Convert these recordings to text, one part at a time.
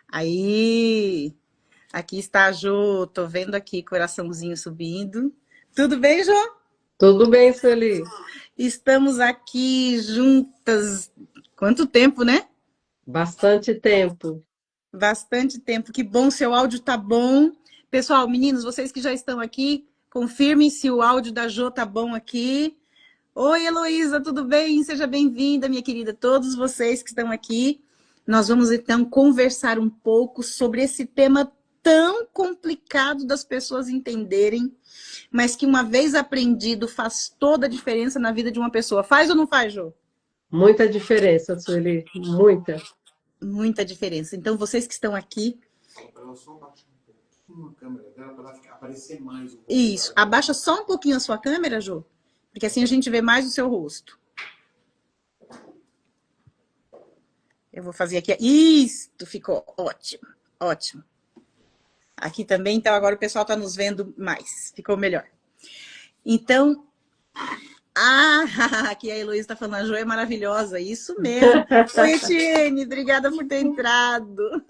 Aí, aqui está a Jô, tô vendo aqui coraçãozinho subindo. Tudo bem, Jô? Tudo bem, Sueli? Estamos aqui juntas. Quanto tempo, né? Bastante tempo. Bastante tempo. Que bom, seu áudio tá bom. Pessoal, meninos, vocês que já estão aqui, confirmem se o áudio da Jô tá bom aqui. Oi, Heloísa, tudo bem? Seja bem-vinda, minha querida. Todos vocês que estão aqui. Nós vamos então conversar um pouco sobre esse tema tão complicado das pessoas entenderem, mas que uma vez aprendido faz toda a diferença na vida de uma pessoa. Faz ou não faz, Jô? Muita diferença, Sueli. Muita. Muita diferença. Então, vocês que estão aqui. Isso. Abaixa só um pouquinho a sua câmera, Jô, porque assim a gente vê mais o seu rosto. Eu vou fazer aqui. Isto ficou ótimo. Ótimo. Aqui também, então agora o pessoal está nos vendo mais. Ficou melhor. Então, aqui a Heloísa está falando, a Jo é maravilhosa. Isso mesmo. Oi, Etienne, obrigada por ter entrado.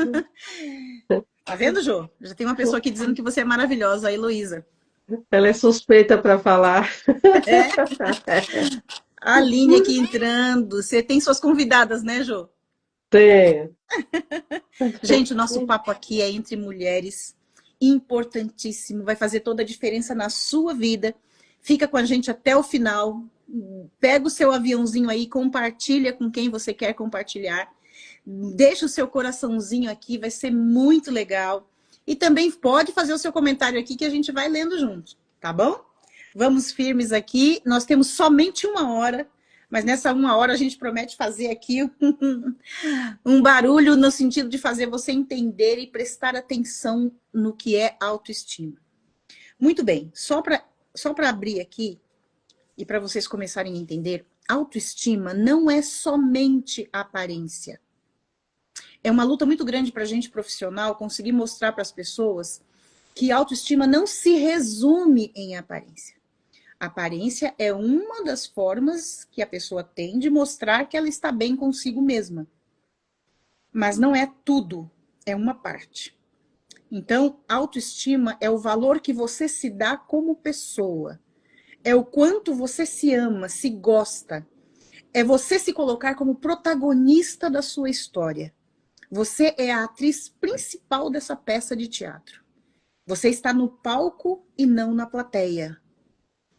Tá vendo, Jo? Já tem uma pessoa aqui dizendo que você é maravilhosa, a Heloísa. Ela é suspeita para falar. É? A Aline aqui entrando. Você tem suas convidadas, né, Jo? Tem. Gente, o nosso papo aqui é entre mulheres, importantíssimo, vai fazer toda a diferença na sua vida. Fica com a gente até o final. Pega o seu aviãozinho aí, compartilha com quem você quer compartilhar. Deixa o seu coraçãozinho aqui, vai ser muito legal. E também pode fazer o seu comentário aqui que a gente vai lendo junto, tá bom? Vamos firmes aqui. Nós temos somente 1 hora, mas nessa 1 hora a gente promete fazer aqui um barulho no sentido de fazer você entender e prestar atenção no que é autoestima. Muito bem, só para abrir aqui e para vocês começarem a entender, autoestima não é somente aparência. É uma luta muito grande para a gente profissional conseguir mostrar para as pessoas que autoestima não se resume em aparência. A aparência é uma das formas que a pessoa tem de mostrar que ela está bem consigo mesma. Mas não é tudo, é uma parte. Então, autoestima é o valor que você se dá como pessoa. É o quanto você se ama, se gosta. É você se colocar como protagonista da sua história. Você é a atriz principal dessa peça de teatro. Você está no palco e não na plateia.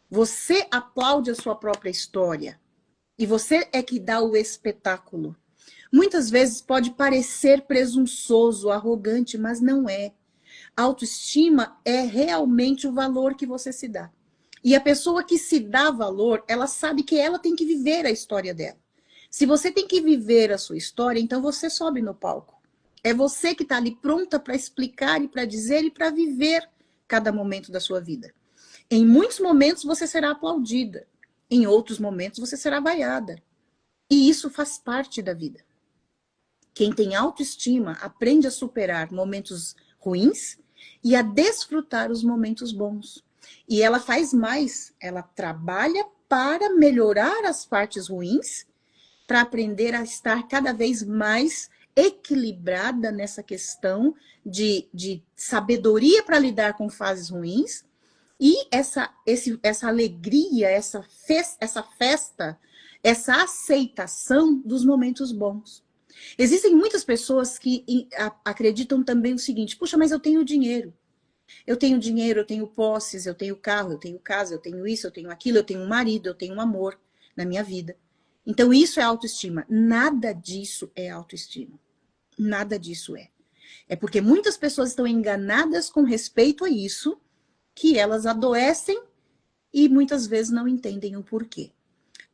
Você aplaude a sua própria história. E você é que dá o espetáculo. Muitas vezes pode parecer presunçoso, arrogante, mas não é. Autoestima é realmente o valor que você se dá. E a pessoa que se dá valor, ela sabe que ela tem que viver a história dela. Se você tem que viver a sua história, então você sobe no palco. É você que está ali pronta para explicar e para dizer e para viver cada momento da sua vida. Em muitos momentos você será aplaudida. Em outros momentos você será vaiada. E isso faz parte da vida. Quem tem autoestima aprende a superar momentos ruins e a desfrutar os momentos bons. E ela faz mais, ela trabalha para melhorar as partes ruins, para aprender a estar cada vez mais equilibrada nessa questão de sabedoria para lidar com fases ruins e essa alegria, essa festa, essa aceitação dos momentos bons. Existem muitas pessoas que acreditam também o seguinte: puxa, mas eu tenho dinheiro. Eu tenho dinheiro, eu tenho posses, eu tenho carro, eu tenho casa, eu tenho isso, eu tenho aquilo, eu tenho um marido, eu tenho um amor na minha vida. Então isso é autoestima. Nada disso é autoestima. Nada disso é. É porque muitas pessoas estão enganadas com respeito a isso, que elas adoecem e muitas vezes não entendem o porquê.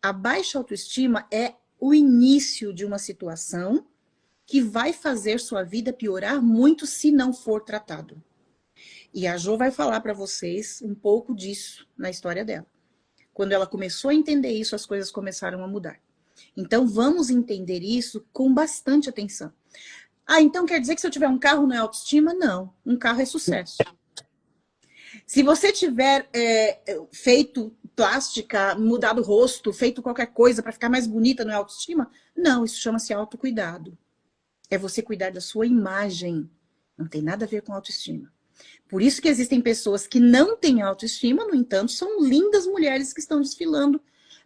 A baixa autoestima é o início de uma situação que vai fazer sua vida piorar muito se não for tratado. E a Jo vai falar para vocês um pouco disso na história dela. Quando ela começou a entender isso, as coisas começaram a mudar. Então vamos entender isso com bastante atenção. Ah, então quer dizer que se eu tiver um carro não é autoestima? Não, um carro é sucesso. Se você tiver feito plástica, mudado o rosto, feito qualquer coisa para ficar mais bonita, não é autoestima? Não, isso chama-se autocuidado. É você cuidar da sua imagem. Não tem nada a ver com autoestima. Por isso que existem pessoas que não têm autoestima, no entanto, são lindas mulheres que estão desfilando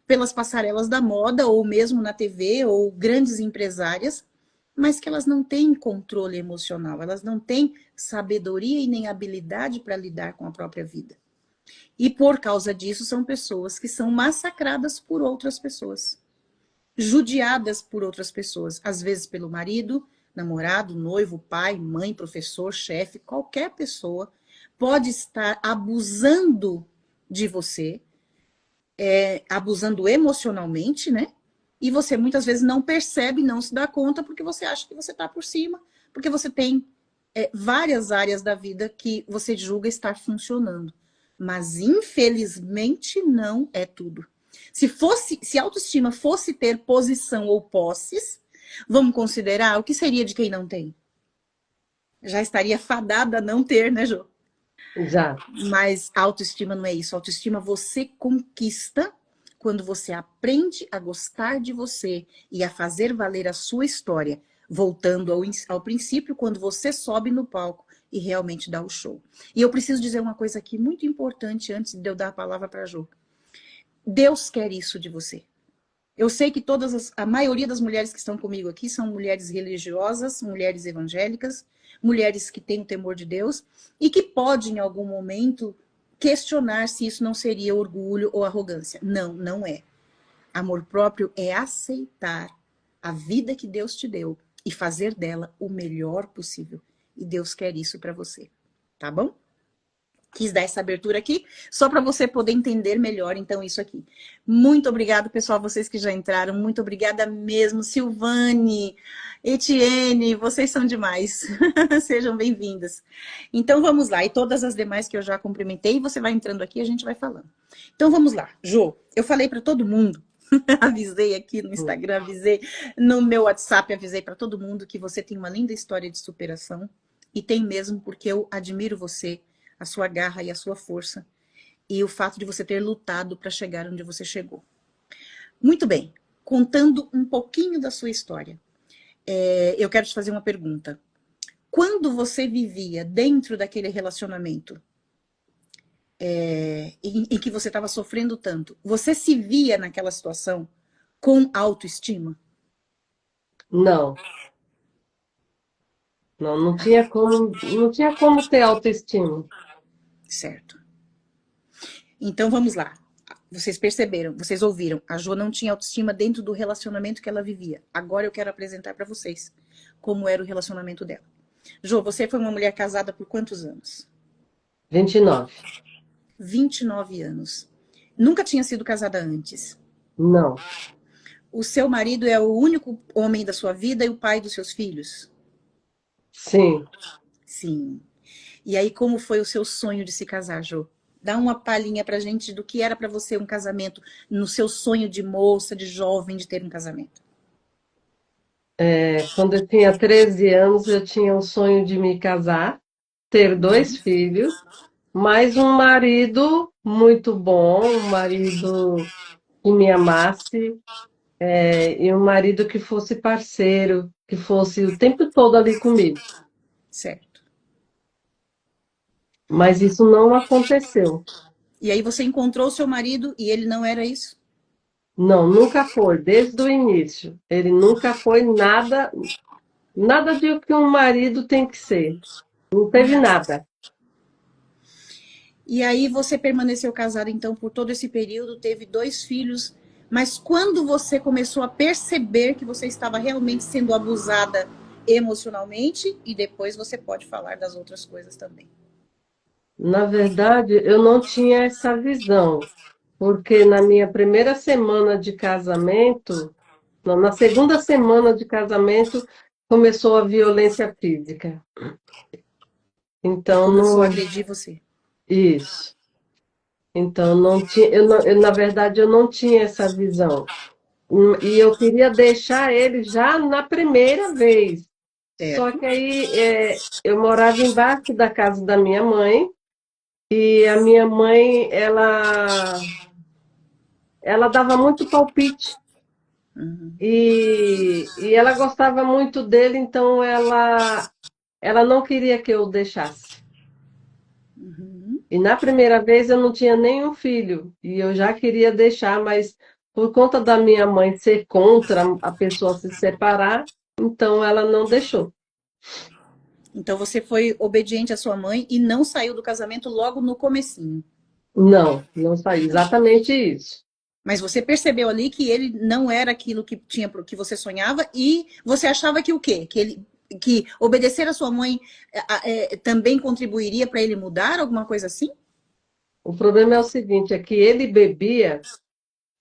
pelas passarelas da moda, ou mesmo na TV, ou grandes empresárias, mas que elas não têm controle emocional, elas não têm sabedoria e nem habilidade para lidar com a própria vida. E por causa disso, são pessoas que são massacradas por outras pessoas, judiadas por outras pessoas, às vezes pelo marido, namorado, noivo, pai, mãe, professor, chefe, qualquer pessoa pode estar abusando de você, abusando emocionalmente, né? E você muitas vezes não percebe, não se dá conta, porque você acha que você está por cima, porque você tem várias áreas da vida que você julga estar funcionando. Mas infelizmente não é tudo. Se autoestima fosse ter posição ou posses, vamos considerar o que seria de quem não tem? Já estaria fadada a não ter, né, Jô? Já. Mas a autoestima não é isso. A autoestima você conquista quando você aprende a gostar de você e a fazer valer a sua história. Voltando ao princípio, quando você sobe no palco e realmente dá o show. E eu preciso dizer uma coisa aqui muito importante antes de eu dar a palavra para a Jô. Deus quer isso de você. Eu sei que a maioria das mulheres que estão comigo aqui são mulheres religiosas, mulheres evangélicas, mulheres que têm o temor de Deus e que podem, em algum momento, questionar se isso não seria orgulho ou arrogância. Não, não é. Amor próprio é aceitar a vida que Deus te deu e fazer dela o melhor possível. E Deus quer isso para você, tá bom? Quis dar essa abertura aqui, só para você poder entender melhor, então, isso aqui. Muito obrigado, pessoal, vocês que já entraram. Muito obrigada mesmo. Silvane, Etienne, vocês são demais. Sejam bem-vindas. Então, vamos lá. E todas as demais que eu já cumprimentei, você vai entrando aqui e a gente vai falando. Então, vamos lá. Jô, eu falei para todo mundo, avisei aqui no Instagram, avisei no meu WhatsApp, avisei para todo mundo que você tem uma linda história de superação. E tem mesmo, porque eu admiro você, a sua garra e a sua força, e o fato de você ter lutado para chegar onde você chegou. Muito bem, contando um pouquinho da sua história, eu quero te fazer uma pergunta. Quando você vivia dentro daquele relacionamento em que você estava sofrendo tanto, você se via naquela situação com autoestima? Não. Não, não tinha como ter autoestima. Certo. Então vamos lá. Vocês perceberam, vocês ouviram, a Jo não tinha autoestima dentro do relacionamento que ela vivia. Agora eu quero apresentar para vocês como era o relacionamento dela. Jo, você foi uma mulher casada por quantos anos? 29. 29 anos. Nunca tinha sido casada antes. Não. O seu marido é o único homem da sua vida e o pai dos seus filhos? Sim. Sim. E aí, como foi o seu sonho de se casar, Jo? Dá uma palhinha pra gente do que era pra você um casamento, no seu sonho de moça, de jovem, de ter um casamento. Quando eu tinha 13 anos, eu tinha o sonho de me casar, ter 2 filhos, mais um marido muito bom, um marido que me amasse, e um marido que fosse parceiro, que fosse o tempo todo ali comigo. Certo. Mas isso não aconteceu. E aí você encontrou o seu marido e ele não era isso? Não, nunca foi, desde o início. Ele nunca foi nada, nada de que um marido tem que ser. Não teve nada. E aí você permaneceu casada então por todo esse período, teve 2 filhos, mas quando você começou a perceber que você estava realmente sendo abusada emocionalmente, e depois você pode falar das outras coisas também. Na verdade, eu não tinha essa visão, porque na minha primeira semana de casamento, não, na segunda semana de casamento, começou a violência física. E Então, começou a não, agredir você. isso. Então, não tinha, na verdade, eu não tinha essa visão. E eu queria deixar ele já na primeira vez. Só Certo? que aí eu morava embaixo da casa da minha mãe, e a minha mãe, ela dava muito palpite. Uhum. E ela gostava muito dele, então ela não queria que eu o deixasse. Uhum. E na primeira vez eu não tinha nenhum filho, e eu já queria deixar, mas por conta da minha mãe ser contra a pessoa se separar, então ela não deixou. Então você foi obediente à sua mãe e não saiu do casamento logo no comecinho. Não, não saiu. Exatamente isso. Mas você percebeu ali que ele não era aquilo que tinha que você sonhava e você achava que o quê? Que obedecer à sua mãe também contribuiria para ele mudar, alguma coisa assim? O problema é o seguinte, é que ele bebia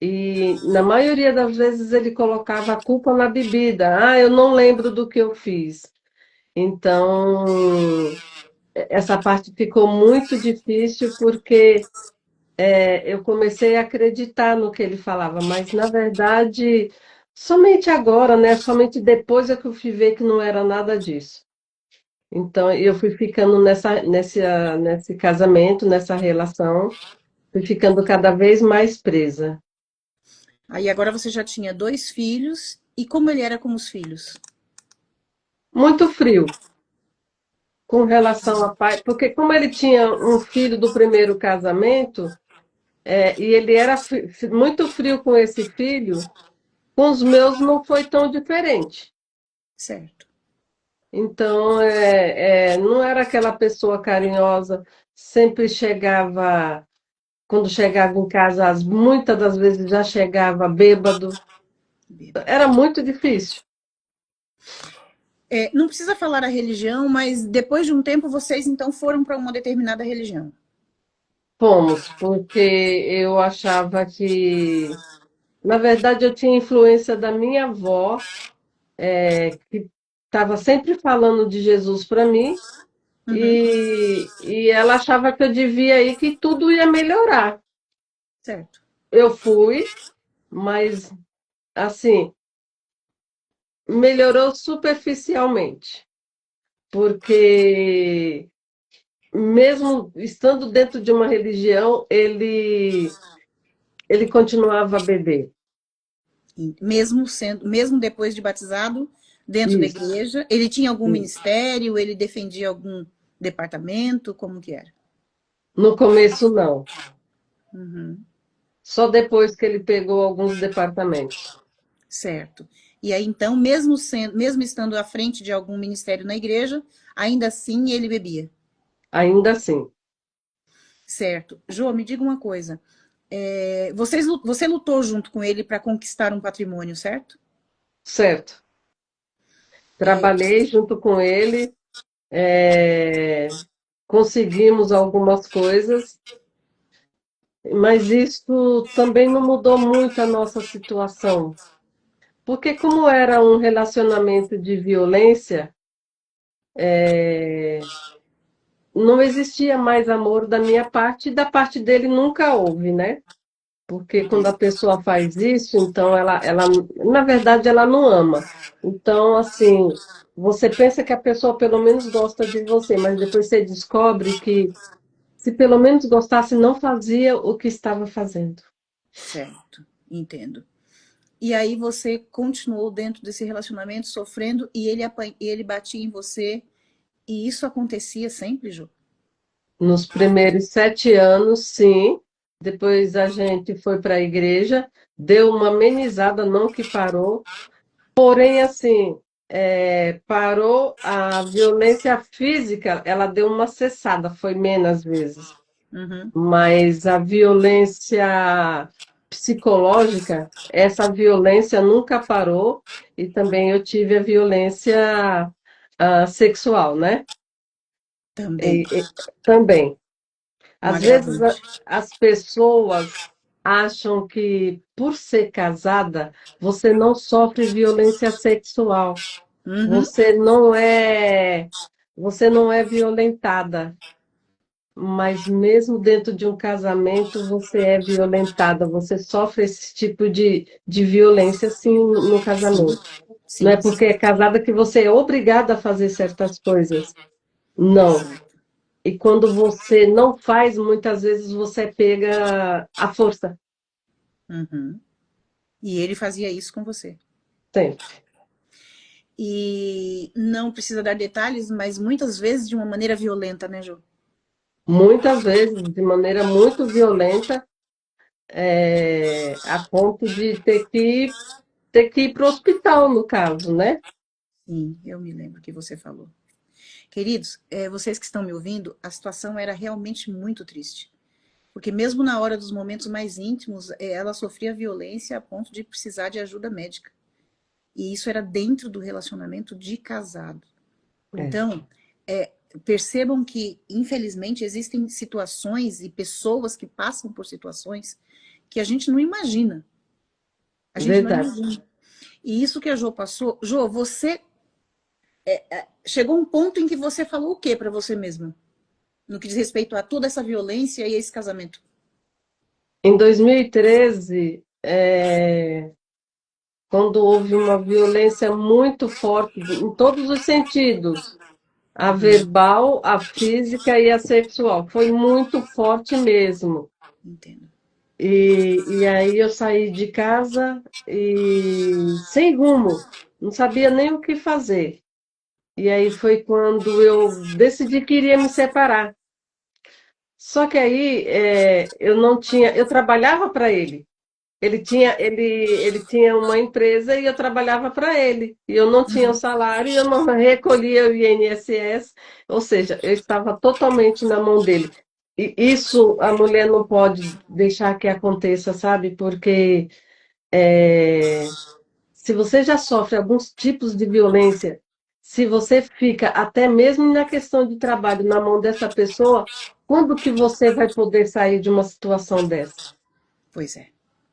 e na maioria das vezes ele colocava a culpa na bebida. Ah, eu não lembro do que eu fiz. Então, essa parte ficou muito difícil porque eu comecei a acreditar no que ele falava, mas na verdade, somente agora, né? Somente depois é que eu fui ver que não era nada disso. Então, eu fui ficando nesse casamento, nessa relação, fui ficando cada vez mais presa. Aí agora você já tinha dois filhos e como ele era com os filhos? Muito frio com relação a pai, porque como ele tinha um filho do primeiro casamento, e ele era muito frio com esse filho, com os meus não foi tão diferente. Certo. Então, não era aquela pessoa carinhosa, sempre chegava, quando chegava em casa, muitas das vezes já chegava bêbado. Bêbado. Era muito difícil. Não precisa falar a religião, mas depois de um tempo vocês então foram para uma determinada religião. Fomos, porque eu achava que, na verdade, eu tinha influência da minha avó, que estava sempre falando de Jesus para mim, Uhum. e ela achava que eu devia ir, que tudo ia melhorar. Certo. Eu fui, mas, assim, melhorou superficialmente, porque mesmo estando dentro de uma religião, ele continuava a beber. Mesmo sendo, mesmo depois de batizado, dentro da Isso, igreja, ele tinha algum isso. ministério, ele defendia algum departamento, como que era? No começo, não. Uhum. Só depois que ele pegou alguns departamentos. Certo. E aí então, mesmo sendo, mesmo estando à frente de algum ministério na igreja, ainda assim ele bebia. Ainda assim, Certo. Jô, me diga uma coisa. Você lutou junto com ele para conquistar um patrimônio, certo? certo. Trabalhei junto com ele, é, conseguimos algumas coisas, mas isso também não mudou muito a nossa situação. Porque como era um relacionamento de violência, não existia mais amor da minha parte e da parte dele nunca houve, né? Porque quando a pessoa faz isso, então na verdade, ela não ama. Então, assim, você pensa que a pessoa pelo menos gosta de você, mas depois você descobre que se pelo menos gostasse, não fazia o que estava fazendo. Certo. Entendo. E aí você continuou dentro desse relacionamento sofrendo e ele batia em você. E isso acontecia sempre, Jô? Nos primeiros 7 anos, sim. Depois a gente foi para a igreja, deu uma amenizada, não que parou. Porém, assim, parou a violência física, ela deu uma cessada, foi menos vezes. Uhum. Mas a violência psicológica, essa violência nunca parou. E também eu tive a violência sexual, né? Também. E também. Um Às vezes agravante. as pessoas acham que por ser casada, você não sofre violência sexual. Uhum. Você não é, você não é violentada, mas mesmo dentro de um casamento você é violentada, você sofre esse tipo de violência sim no Sim. casamento. Não é Sim, sim. porque é casada que você é obrigada a fazer certas coisas. Não. Certo. E quando você não faz, muitas vezes você pega à força. Uhum. E ele fazia isso com você. sempre. E não precisa dar detalhes, mas muitas vezes de uma maneira violenta, né, Jô? Muitas vezes, de maneira muito violenta, a ponto de ter que ir para o hospital, no caso, né? Sim, eu me lembro que você falou. Queridos, vocês que estão me ouvindo, a situação era realmente muito triste. Porque mesmo na hora dos momentos mais íntimos, ela sofria violência a ponto de precisar de ajuda médica. E isso era dentro do relacionamento de casado. É, Então, percebam que, infelizmente, existem situações e pessoas que passam por situações que a gente não imagina. A gente não verdade. imagina. E isso que a Jo passou, Jo, você chegou um ponto em que você falou o que para você mesma? No que diz respeito a toda essa violência e esse casamento? Em 2013, quando houve uma violência muito forte, em todos os sentidos, a Uhum, verbal, a física e a sexual, foi muito forte mesmo. entendo. E aí eu saí de casa e sem rumo, não sabia nem o que fazer. E aí foi quando eu decidi que iria me separar. Só que aí eu não tinha, eu trabalhava para ele. Ele tinha uma empresa e eu trabalhava para ele. E eu não tinha o Uhum, salário, e eu não recolhia o INSS, ou seja, eu estava totalmente na mão dele. E isso a mulher não pode deixar que aconteça, sabe? Porque se você já sofre alguns tipos de violência, se você fica até mesmo na questão de trabalho na mão dessa pessoa, quando que você vai poder sair de uma situação dessa? pois é.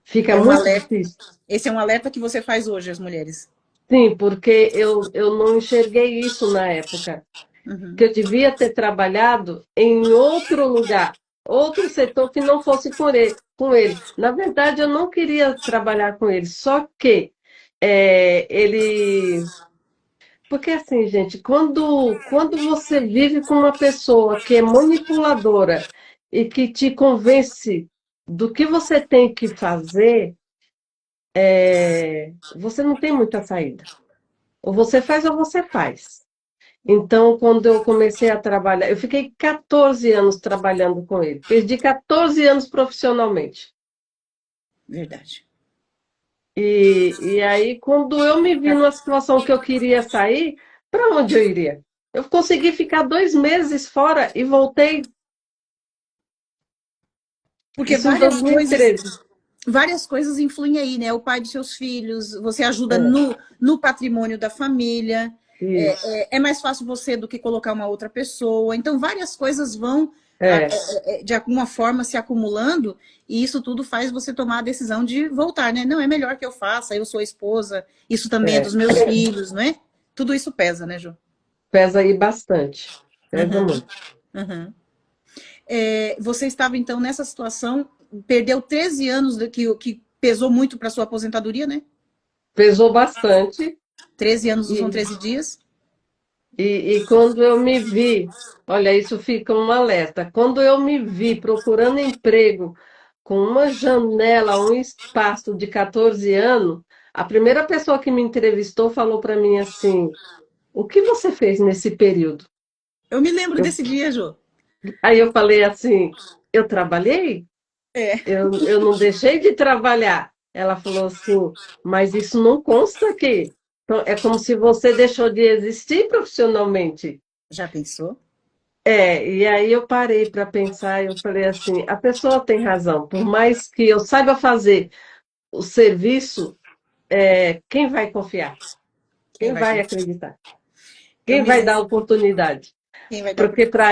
Fica É um muito alerta. difícil. Esse é um alerta que você faz hoje, as mulheres. Sim, porque eu não enxerguei isso na época, que Uhum, eu devia ter trabalhado em outro lugar, outro setor que não fosse com ele. Na verdade, eu não queria trabalhar com ele, só que ele. Porque assim, gente, quando você vive com uma pessoa que é manipuladora e que te convence do que você tem que fazer, você não tem muita saída. Ou você faz ou você faz. Então, quando eu comecei a trabalhar, eu fiquei 14 anos trabalhando com ele. Perdi 14 anos profissionalmente. verdade. E aí, quando eu me vi numa situação que eu queria sair, para onde eu iria? Eu consegui ficar 2 meses fora e voltei, Porque isso em 2013. várias coisas influem aí, né? O pai dos seus filhos, você ajuda É, no patrimônio da família, isso. é mais fácil você do que colocar uma outra pessoa. Então, várias coisas vão, É, de alguma forma, se acumulando, e isso tudo faz você tomar a decisão de voltar, né? Não, é melhor que eu faça, eu sou a esposa, isso também é é. dos meus filhos, não é? Tudo isso pesa, né, Ju? Pesa aí bastante. Pesa Uhum, muito. uhum. Você estava, então, nessa situação, perdeu 13 anos, que pesou muito para sua aposentadoria, né? Pesou bastante. 13 anos não são E 13 dias? E quando eu me vi, olha, isso fica um alerta. Quando eu me vi procurando emprego com uma janela, um espaço de 14 anos, a primeira pessoa que me entrevistou falou para mim assim: O que você fez nesse período? Eu me lembro Eu- desse dia, Jô. Aí eu falei assim: Eu trabalhei? É, Eu não deixei de trabalhar. Ela falou assim: Mas isso não consta aqui. Então, é como se você deixou de existir profissionalmente. já pensou? E aí eu parei para pensar e eu falei assim, a pessoa tem razão, por mais que eu saiba fazer o serviço, quem vai confiar? Quem Quem vai vai confiar? acreditar? Eu Quem me vai dar lembro. oportunidade? Quem vai dar Porque oportunidade?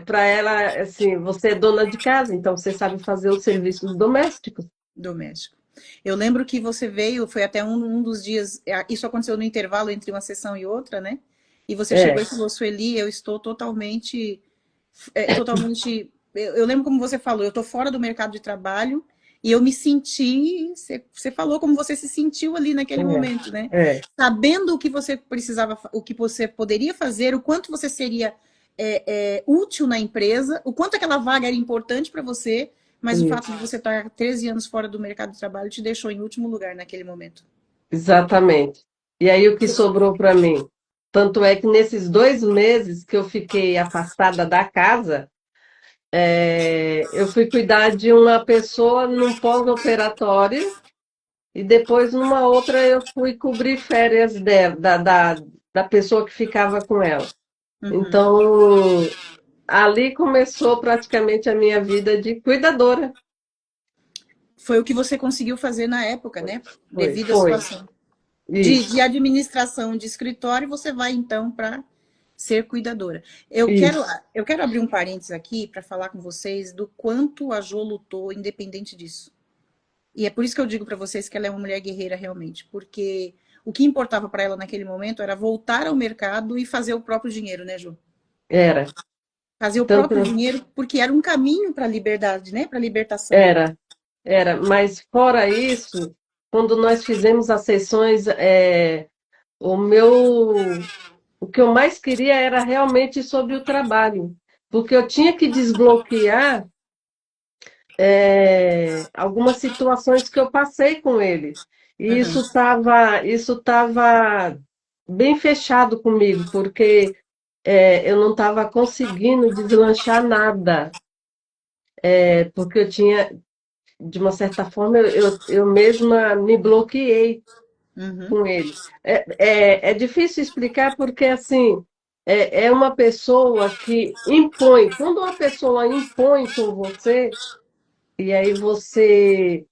para ela, assim, você é dona de casa, então você sabe fazer os serviços domésticos. Doméstico. Eu lembro que você veio, foi até um dos dias, isso aconteceu no intervalo entre uma sessão e outra, né? E você chegou e É, falou, Sueli, eu estou totalmente. Eu lembro como você falou, eu estou fora do mercado de trabalho e eu me senti. Você falou como você se sentiu ali naquele momento, né? é, Sabendo o que você precisava, o que você poderia fazer, o quanto você seria útil na empresa, o quanto aquela vaga era importante para você, Mas o fato Isso, de você estar 13 anos fora do mercado de trabalho te deixou em último lugar naquele momento. exatamente. E aí o que sobrou para mim? Tanto é que nesses 2 meses que eu fiquei afastada da casa, eu fui cuidar de uma pessoa num pós-operatório e depois numa outra eu fui cobrir férias da pessoa que ficava com ela. Uhum. Então, ali começou praticamente a minha vida de cuidadora. Foi o que você conseguiu fazer na época, Foi, né? foi, Devido à foi. situação. De Isso, administração de escritório, você vai então para ser cuidadora. Eu quero, isso. eu quero abrir um parênteses aqui para falar com vocês do quanto a Jo lutou independente disso. E é por isso que eu digo para vocês que ela é uma mulher guerreira realmente, porque o que importava para ela naquele momento era voltar ao mercado e fazer o próprio dinheiro, né, Jo? Era. Fazer o próprio Tanto dinheiro, porque era um caminho para a liberdade, né? Para a libertação. era, era. Mas fora isso, quando nós fizemos as sessões, o meu, o que eu mais queria era realmente sobre o trabalho, porque eu tinha que desbloquear algumas situações que eu passei com ele. E Uhum. isso tava bem fechado comigo, porque eu não estava conseguindo deslanchar nada, porque eu tinha, de uma certa forma, eu mesma me bloqueei Uhum. com ele. É difícil explicar porque, assim, é uma pessoa que impõe. Quando uma pessoa impõe com você, e aí você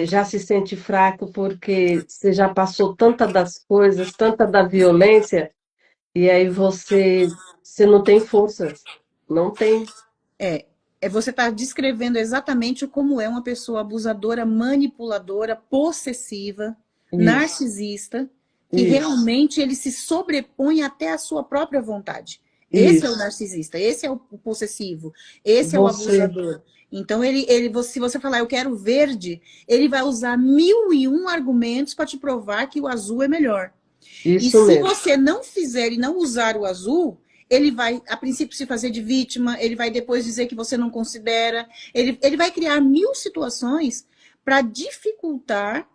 já se sente fraco porque você já passou tanta das coisas, tanta da violência, e aí você não tem forças. Não tem. É, você está descrevendo exatamente como é uma pessoa abusadora, manipuladora, possessiva, Isso, narcisista, que isso, realmente ele se sobrepõe até a sua própria vontade. Esse é o isso. narcisista, esse é o possessivo, esse é o Você, abusador. Então, se você falar, eu quero verde, ele vai usar 1001 argumentos para te provar que o azul é melhor. E isso se mesmo. você não fizer e não usar o azul, ele vai, a princípio, se fazer de vítima, ele vai depois dizer que você não considera, ele vai criar mil situações para dificultar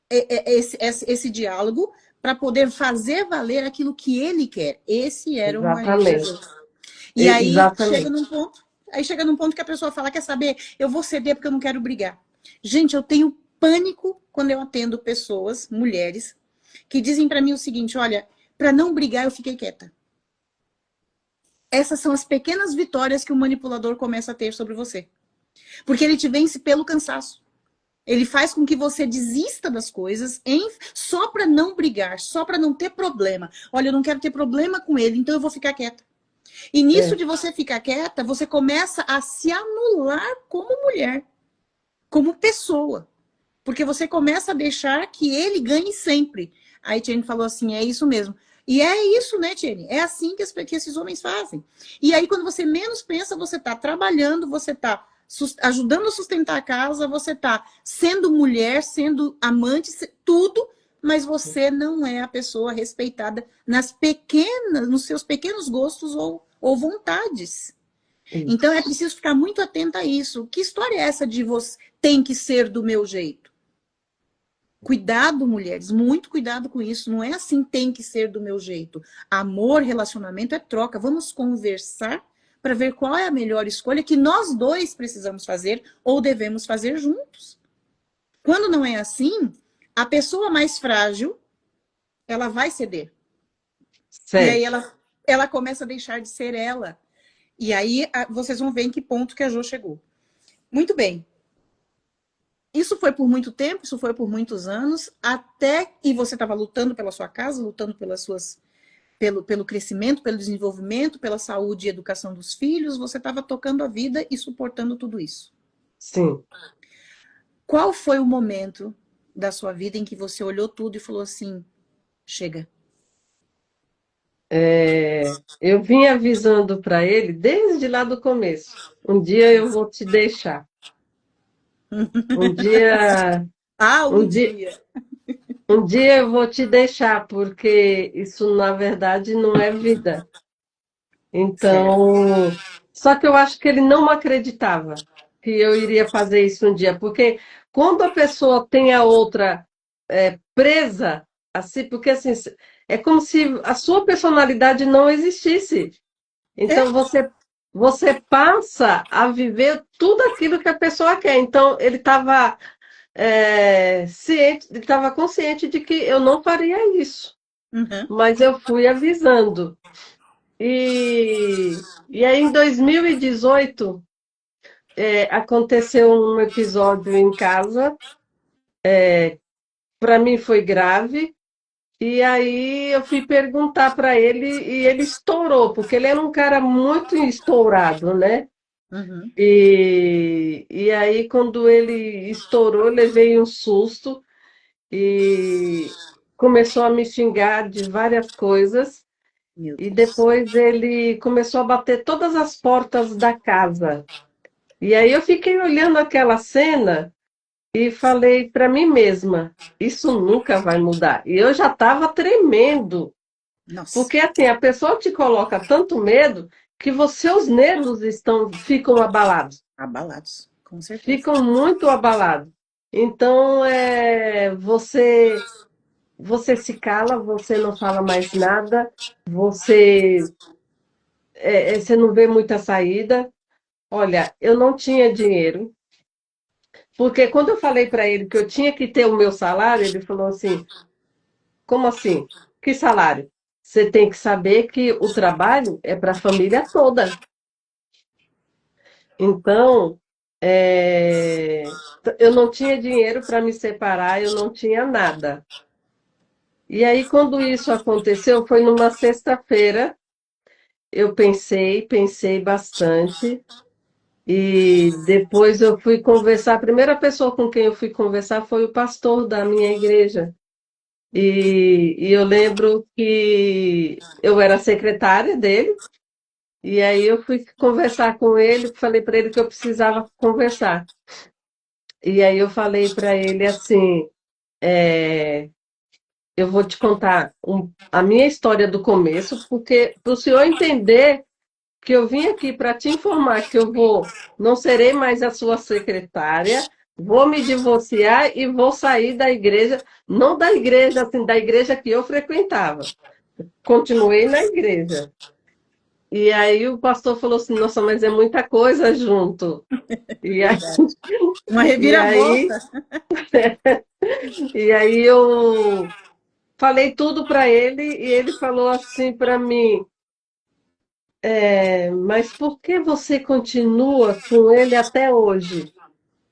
esse diálogo, para poder fazer valer aquilo que ele quer. Esse era o marido da Exatamente. Jo. E aí chega Exatamente. num ponto, que a pessoa fala, quer saber, eu vou ceder porque eu não quero brigar. Gente, eu tenho pânico quando eu atendo pessoas, mulheres, que dizem para mim o seguinte: olha, para não brigar eu fiquei quieta. Essas são as pequenas vitórias que o manipulador começa a ter sobre você. Porque ele te vence pelo cansaço. Ele faz com que você desista das coisas só para não brigar, só para não ter problema. Olha, eu não quero ter problema com ele, então eu vou ficar quieta. E nisso É, de você ficar quieta, você começa a se anular como mulher, como pessoa. Porque você começa a deixar que ele ganhe sempre. Aí Tiene falou assim: é isso mesmo. E é isso, né, Tiene? É assim que esses homens fazem. E aí, quando você menos pensa, você está trabalhando, você está ajudando a sustentar a casa, você está sendo mulher, sendo amante, tudo, mas você não é a pessoa respeitada nos seus pequenos gostos ou vontades. Então isso. é preciso ficar muito atenta a isso. Que história é essa de você tem que ser do meu jeito? Cuidado, mulheres, muito cuidado com isso. Não é assim, tem que ser do meu jeito. Amor, relacionamento é troca. Vamos conversar para ver qual é a melhor escolha que nós dois precisamos fazer ou devemos fazer juntos. Quando não é assim, a pessoa mais frágil, ela vai ceder. E aí Cede. ela começa a deixar de ser ela. E aí vocês vão ver em que ponto que a Jo chegou. Muito bem. Isso foi por muito tempo, isso foi por muitos anos, até e você estava lutando pela sua casa, lutando pelo crescimento, pelo desenvolvimento, pela saúde e educação dos filhos, você estava tocando a vida e suportando tudo isso. Sim. Qual foi o momento da sua vida em que você olhou tudo e falou assim: chega? Eu vim avisando para ele desde lá do começo. Um dia eu vou te deixar. Um dia, Ah, um um dia, dia. um dia eu vou te deixar, porque isso na verdade não é vida. Certo. Então, só que eu acho que ele não acreditava. que eu iria fazer isso um dia, porque quando a pessoa tem a outra presa, assim, porque assim, é como se a sua personalidade não existisse. É? Então você passa a viver tudo aquilo que a pessoa quer. Então ele estava ciente, ele estava consciente de que eu não faria isso, Uhum. mas eu fui avisando. E aí em 2018 aconteceu um episódio em casa, para mim foi grave. E aí eu fui perguntar para ele e ele estourou, porque ele era um cara muito estourado, né? Uhum. E aí, quando ele estourou, eu levei um susto e começou a me xingar de várias coisas. Meu E Deus. depois ele começou a bater todas as portas da casa. E aí eu fiquei olhando aquela cena e falei para mim mesma: isso nunca vai mudar. E eu já estava tremendo. Nossa, Porque assim, a pessoa te coloca tanto medo que seus nervos ficam abalados, abalados, com certeza. ficam muito abalados. Então, você se cala, você não fala mais nada, você, você não vê muita saída. Olha, eu não tinha dinheiro, porque quando eu falei para ele que eu tinha que ter o meu salário, ele falou assim: como assim? Que salário? Você tem que saber que o trabalho é para a família toda. Então, eu não tinha dinheiro para me separar, eu não tinha nada. E aí, quando isso aconteceu, foi numa sexta-feira. Eu pensei bastante, e depois eu fui conversar. A primeira pessoa com quem eu fui conversar foi o pastor da minha igreja. E eu lembro que eu era secretária dele, e aí eu fui conversar com ele, falei para ele que eu precisava conversar. E aí eu falei para ele assim, é, eu vou te contar a minha história do começo, porque para o senhor entender que eu vim aqui para te informar que não serei mais a sua secretária, vou me divorciar e vou sair da igreja, não da igreja, assim, da igreja que eu frequentava. Continuei na igreja. E aí o pastor falou assim, nossa, mas é muita coisa junto. E aí, Verdade. Uma e aí, reviravolta. e aí eu falei tudo para ele e ele falou assim para mim: mas por que você continua com ele até hoje?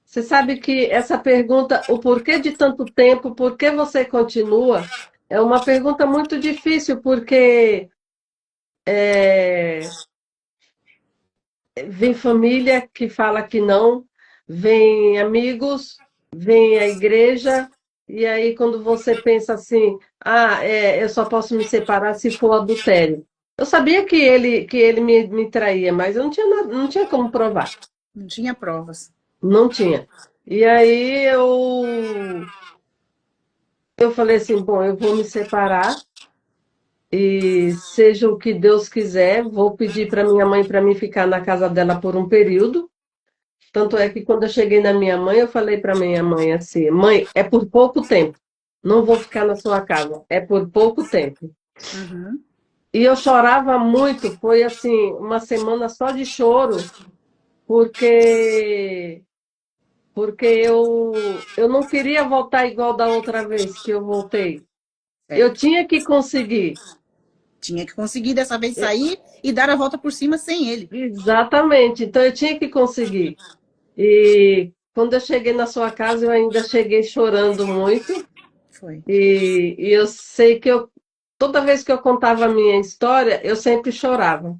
Você sabe que essa pergunta, o porquê de tanto tempo, por que você continua, é uma pergunta muito difícil, porque é, vem família que fala que não, vem amigos, vem a igreja, e aí quando você pensa assim, eu só posso me separar se for adultério. Eu sabia que ele me traía, mas eu não tinha nada, não tinha como provar, Não tinha provas. não tinha. E aí eu falei assim, bom, eu vou me separar e seja o que Deus quiser, vou pedir para minha mãe para mim ficar na casa dela por um período. Tanto é que quando eu cheguei na minha mãe, eu falei para minha mãe assim: mãe, é por pouco tempo. Não vou ficar na sua casa. É por pouco tempo. Uhum. E eu chorava muito. Foi assim, uma semana só de choro, porque eu não queria voltar igual da outra vez que eu voltei. Eu Certo. tinha que conseguir. Tinha que conseguir dessa vez sair e dar a volta por cima sem ele. Exatamente. Então eu tinha que conseguir. E quando eu cheguei na sua casa, eu ainda cheguei chorando muito. Foi. E eu sei que toda vez que eu contava a minha história, eu sempre chorava.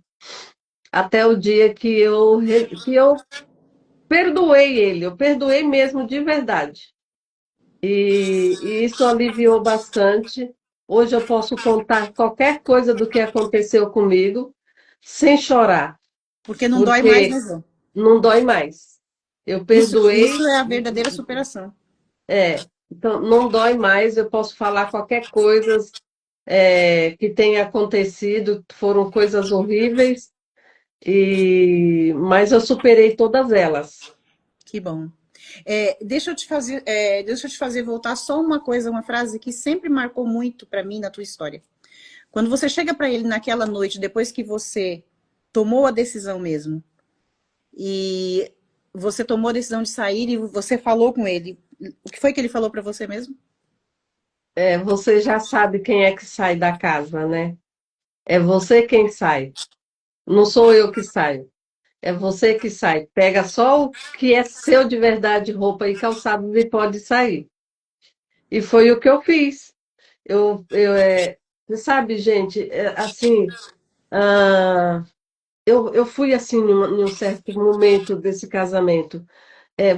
Até o dia que eu perdoei ele, eu perdoei mesmo de verdade. E isso aliviou bastante. Hoje eu posso contar qualquer coisa do que aconteceu comigo sem chorar, Porque não dói mais, porque né, João? não dói mais. Eu Isso perdoei. é a verdadeira superação. Então não dói mais, eu posso falar qualquer coisa que tenha acontecido, foram coisas horríveis, mas eu superei todas elas. Que bom. Deixa eu te fazer voltar só uma coisa, uma frase que sempre marcou muito para mim na tua história. Quando você chega para ele naquela noite, depois que você tomou a decisão mesmo, e você tomou a decisão de sair e você falou com ele, o que foi que ele falou para você mesmo? Você já sabe quem é que sai da casa, né? É você quem sai. Não sou eu que saio. É você que sai. Pega só o que é seu de verdade, roupa e calçado, e pode sair. E foi o que eu fiz. Você sabe, gente, assim, ah, eu fui assim em um certo momento desse casamento.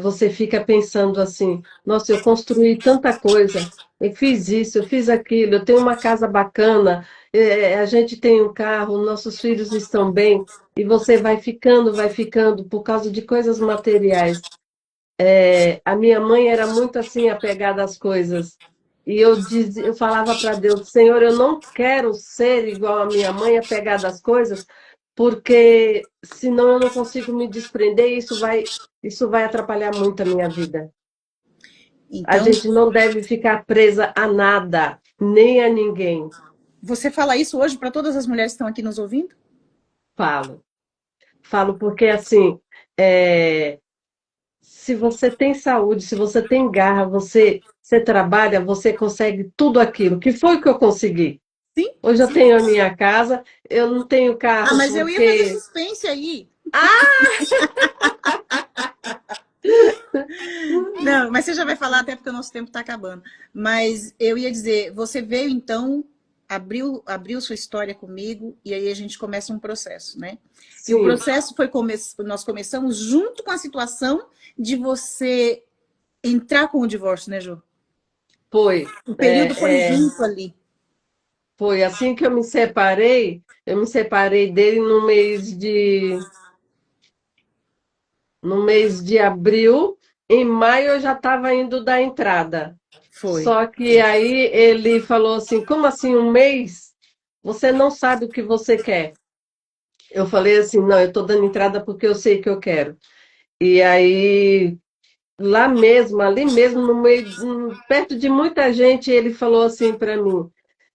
Você fica pensando assim, nossa, eu construí tanta coisa, eu fiz isso, eu fiz aquilo, eu tenho uma casa bacana, a gente tem um carro, nossos filhos estão bem, e você vai ficando por causa de coisas materiais. A minha mãe era muito assim apegada às coisas. E eu falava para Deus, Senhor, eu não quero ser igual a minha mãe apegada às coisas, porque senão eu não consigo me desprender e isso vai atrapalhar muito a minha vida. A Então, gente não deve ficar presa a nada, nem a ninguém. você fala isso hoje para todas as mulheres que estão aqui nos ouvindo? Falo. Falo porque assim, é, se você tem saúde, se você tem garra, você trabalha, você consegue tudo aquilo. Que foi o que eu consegui? Sim, Hoje eu sim. tenho a minha casa, eu não tenho Ah, carro mas eu ia fazer porque. suspense aí. Ah! Não, mas você já vai falar até porque o nosso tempo está acabando. Mas eu ia dizer, você veio então, abriu sua história comigo e aí a gente começa um processo, né? E o Sim, processo nós começamos junto com a situação de você entrar com o divórcio, né, Jô? foi. O período foi junto ali. Foi assim que eu me separei dele no mês de abril. Em maio eu já estava indo dar entrada. Foi. Só que aí ele falou assim: como assim um mês? Você não sabe o que você quer. Eu falei assim: não, eu estou dando entrada porque eu sei que eu quero. E aí, lá mesmo, ali mesmo, no meio, perto de muita gente, ele falou assim para mim: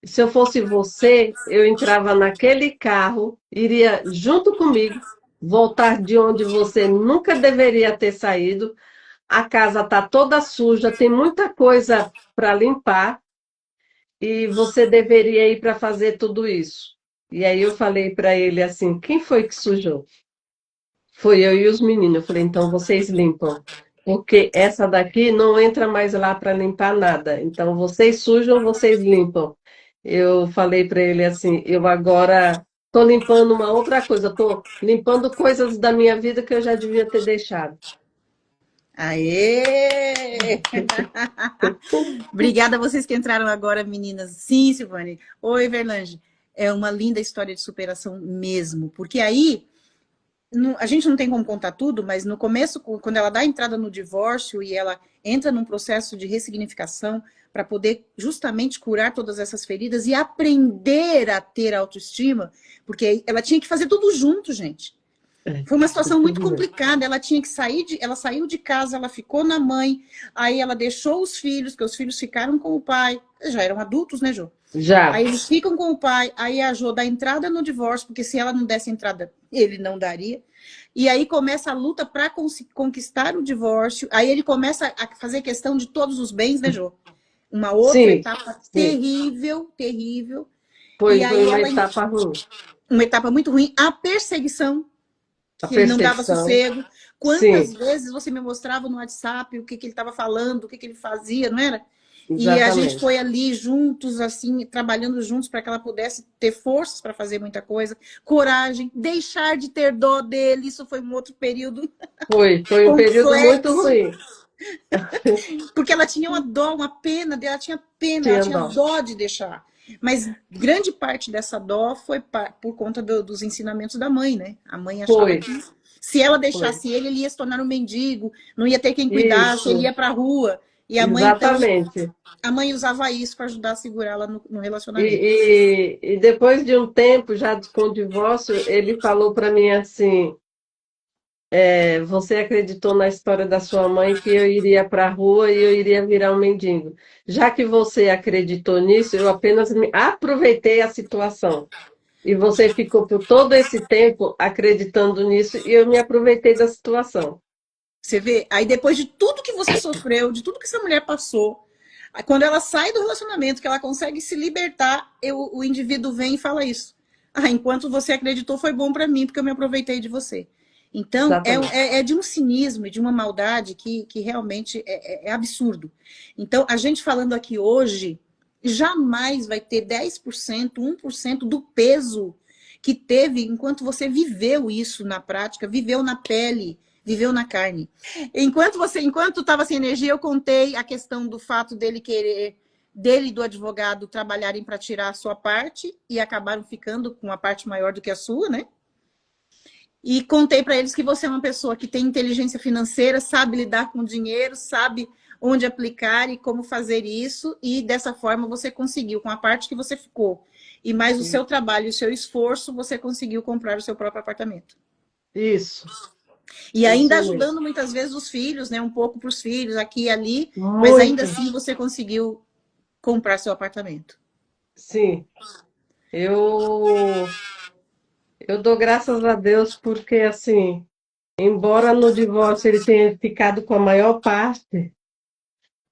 se eu fosse você, eu entrava naquele carro, iria junto comigo, voltar de onde você nunca deveria ter saído. A casa está toda suja, tem muita coisa para limpar e você deveria ir para fazer tudo isso. E aí eu falei para ele assim: quem foi que sujou? Foi eu e os meninos. Eu falei: então vocês limpam, porque essa daqui não entra mais lá para limpar nada. Então vocês sujam, vocês limpam. Eu falei para ele assim: eu agora estou limpando uma outra coisa, estou limpando coisas da minha vida que eu já devia ter deixado. Aê! Obrigada a vocês que entraram agora, meninas. Sim, Silvane. Oi, Verlange. É uma linda história de superação mesmo, porque aí a gente não tem como contar tudo, mas no começo, quando ela dá a entrada no divórcio e ela entra num processo de ressignificação para poder justamente curar todas essas feridas e aprender a ter autoestima, porque ela tinha que fazer tudo junto, gente. É, Foi uma situação muito tudo bem. complicada. Ela tinha que sair ela saiu de casa, ela ficou na mãe, aí ela deixou os filhos, que os filhos ficaram com o pai. Eles já eram adultos, né, Jô? Já, Aí eles ficam com o pai, aí a Jô dá entrada no divórcio, porque se ela não desse entrada, ele não daria. E aí começa a luta para conquistar o divórcio. Aí ele começa a fazer questão de todos os bens, né, Jô? Uma outra sim, etapa sim. terrível, terrível. E Foi aí uma ela, etapa ruim. uma etapa muito ruim, a perseguição, A que ele não dava perseguição, sossego. Quantas sim, vezes você me mostrava no WhatsApp o que, que ele estava falando, o que, que ele fazia, não era? E a gente exatamente. foi ali juntos, assim, trabalhando juntos para que ela pudesse ter forças para fazer muita coisa, coragem, deixar de ter dó dele. Isso foi um outro período Foi um período muito complexo, ruim. porque ela tinha uma dó, uma pena dela, tinha pena, ela Tinha tinha dó. dó de deixar. Mas grande parte dessa dó foi por conta dos ensinamentos da mãe, né? A mãe achava Foi, que se ela foi. deixasse ele, ele ia se tornar um mendigo, não ia ter quem cuidasse, ele Isso, ia para a rua. E a mãe, então, exatamente. a mãe usava isso para ajudar a segurá-la no relacionamento. E depois de um tempo, já com o divórcio, ele falou para mim assim: você acreditou na história da sua mãe que eu iria para a rua e eu iria virar um mendigo. Já que você acreditou nisso, eu apenas aproveitei a situação. E você ficou por todo esse tempo acreditando nisso e eu me aproveitei da situação. Você vê? Aí depois de tudo que você sofreu, de tudo que essa mulher passou, aí quando ela sai do relacionamento, que ela consegue se libertar, o indivíduo vem e fala isso. Ah, enquanto você acreditou foi bom para mim, porque eu me aproveitei de você. Então, Exatamente. é de um cinismo e de uma maldade que realmente é absurdo. Então, a gente falando aqui hoje, jamais vai ter 10%, 1% do peso que teve enquanto você viveu isso na prática, viveu na pele, viveu na carne. Enquanto estava sem energia, eu contei a questão do fato dele querer, dele e do advogado trabalharem para tirar a sua parte e acabaram ficando com uma parte maior do que a sua, né? E contei para eles que você é uma pessoa que tem inteligência financeira, sabe lidar com dinheiro, sabe onde aplicar e como fazer isso, e dessa forma você conseguiu, com a parte que você ficou, e mais o seu trabalho e o seu esforço, você conseguiu comprar o seu próprio apartamento. Isso, E ainda isso mesmo. ajudando muitas vezes os filhos, né? Um pouco para os filhos, aqui e ali, mas ainda Muito, assim você conseguiu comprar seu apartamento. sim. Eu, eu dou graças a Deus porque, assim, embora no divórcio ele tenha ficado com a maior parte,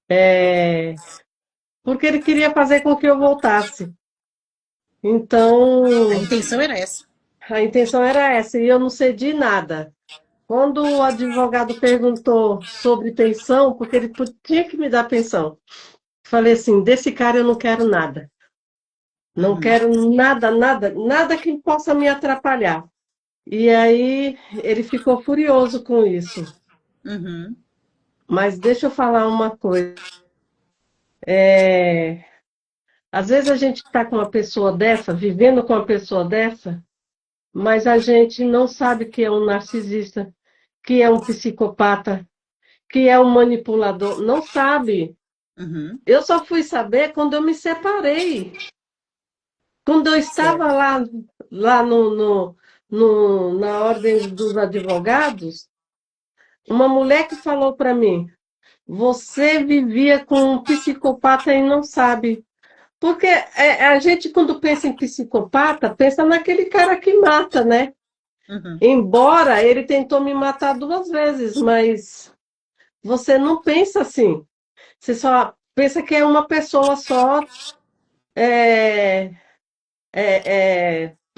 é, porque ele queria fazer com que eu voltasse. A Então, intenção era essa. a intenção era essa, e eu não cedi nada. Quando o advogado perguntou sobre pensão, porque ele tinha que me dar pensão, falei assim: desse cara eu não quero nada. Não Uhum, quero nada, nada, nada que possa me atrapalhar. E aí ele ficou furioso com isso. uhum, Mas deixa eu falar uma coisa. É, às vezes a gente está com uma pessoa dessa, vivendo com uma pessoa dessa, mas a gente não sabe que é um narcisista, que é um psicopata, que é um manipulador. Não sabe. uhum. Eu só fui saber quando eu me separei. Quando eu estava Certo. lá na ordem dos advogados, uma mulher que falou para mim: você vivia com um psicopata e não sabe. Porque a gente, quando pensa em psicopata, pensa naquele cara que mata, né? Uhum. Embora ele tentou me matar 2 vezes, mas você não pensa assim. Você só pensa que é uma pessoa só é,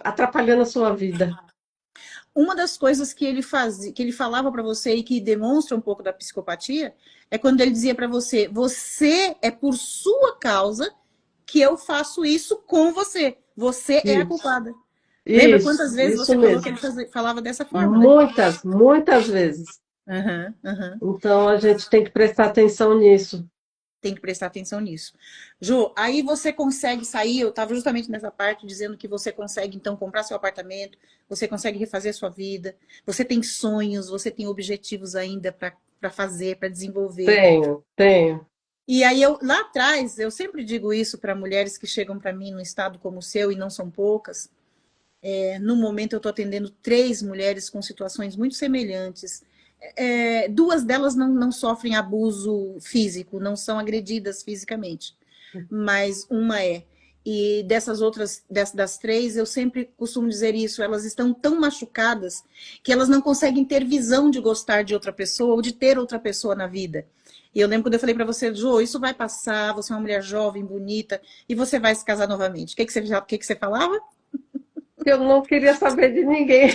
atrapalhando a sua vida. Uma das coisas que ele fazia, que ele falava para você e que demonstra um pouco da psicopatia, é quando ele dizia para você: você é por sua causa que eu faço isso com você. Você é a Isso, culpada. Lembra quantas vezes isso você falou que mesmo. ele falava dessa forma, né? Muitas, muitas vezes. Uhum, uhum. Então a gente tem que prestar atenção nisso. Tem que prestar atenção nisso. Jô, aí você consegue sair, eu estava justamente nessa parte dizendo que você consegue então comprar seu apartamento, você consegue refazer sua vida, você tem sonhos, você tem objetivos ainda para fazer, para desenvolver. Tenho, tenho. E aí eu lá atrás, eu sempre digo isso para mulheres que chegam para mim num estado como o seu e não são poucas. No momento eu estou atendendo 3 mulheres com situações muito semelhantes. Duas delas não sofrem abuso físico, não são agredidas fisicamente, mas uma é. E dessas outras, das 3, eu sempre costumo dizer isso, elas estão tão machucadas que elas não conseguem ter visão de gostar de outra pessoa ou de ter outra pessoa na vida. E eu lembro quando eu falei para você: Jô, isso vai passar, você é uma mulher jovem, bonita, e você vai se casar novamente. O que que você falava? Eu não queria saber de ninguém.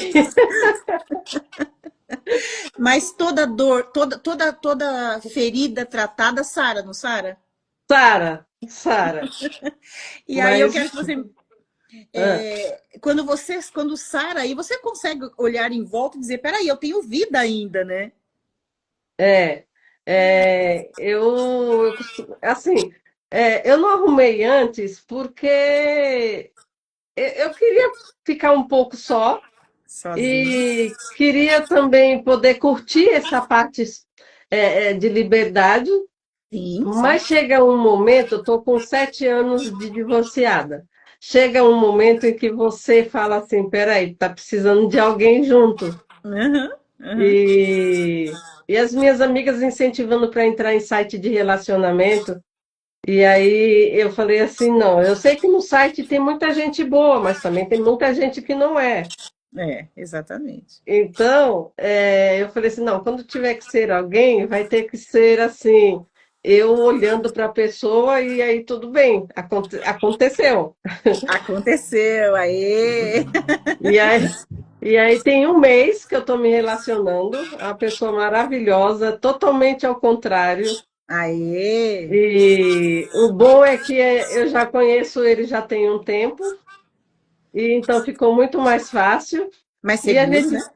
Mas toda dor, toda ferida tratada sara, não sara? Sara, Sara, E aí eu mas quero que você, ah, quando sara, aí você consegue olhar em volta e dizer, peraí, eu tenho vida ainda, né? é, eu costumo, assim, eu não arrumei antes porque eu queria ficar um pouco só Sozinho. e queria também poder curtir essa parte de liberdade. Sim, sim. Mas chega um momento, eu estou com 7 anos de divorciada. Chega um momento em que você fala assim, peraí, tá precisando de alguém junto. Uhum. Uhum. E as minhas amigas incentivando para entrar em site de relacionamento. E aí eu falei assim, não, eu sei que no site tem muita gente boa, mas também tem muita gente que não é. É, exatamente. Então, eu falei assim, não, quando tiver que ser alguém, vai ter que ser assim, eu olhando para a pessoa e aí tudo bem, aconteceu. Aconteceu, aí. E aí, e aí tem um mês que eu estou me relacionando, é uma pessoa maravilhosa, totalmente ao contrário. Aí. E o bom é que eu já conheço ele já tem um tempo, e então ficou muito mais fácil Mais e a seguro, né? gente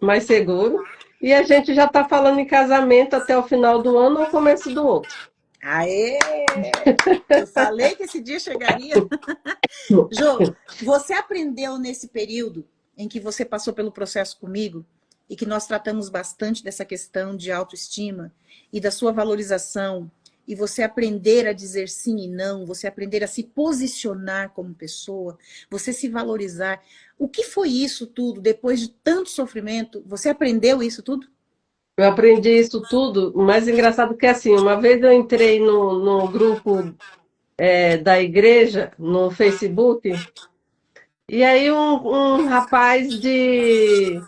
mais seguro. E a gente já está falando em casamento até o final do ano ou começo do outro. Aê! Eu falei que esse dia chegaria. Jô, você aprendeu nesse período em que você passou pelo processo comigo e que nós tratamos bastante dessa questão de autoestima e da sua valorização, e você aprender a dizer sim e não, você aprender a se posicionar como pessoa, você se valorizar. O que foi isso tudo depois de tanto sofrimento? Você aprendeu isso tudo? Eu aprendi isso tudo. O mais engraçado que é assim, uma vez eu entrei no grupo da igreja no Facebook, e aí um rapaz de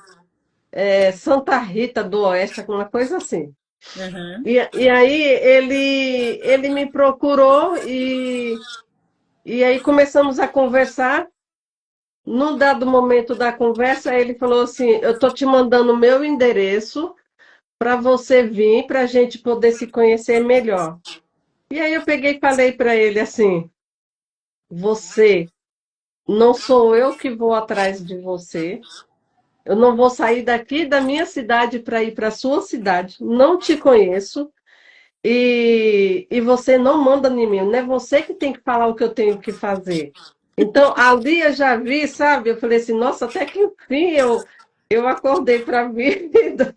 Santa Rita do Oeste, alguma coisa assim. Uhum. E aí ele me procurou e aí começamos a conversar. Num dado momento da conversa, ele falou assim: eu tô te mandando o meu endereço para você vir, para a gente poder se conhecer melhor. E aí eu peguei e falei para ele assim: você, não sou eu que vou atrás de você. Eu não vou sair daqui da minha cidade para ir para a sua cidade. Não te conheço. E você não manda em mim, não é você que tem que falar o que eu tenho que fazer. Então, ali eu já vi, sabe? Eu falei assim, nossa, até que enfim eu acordei para a vida.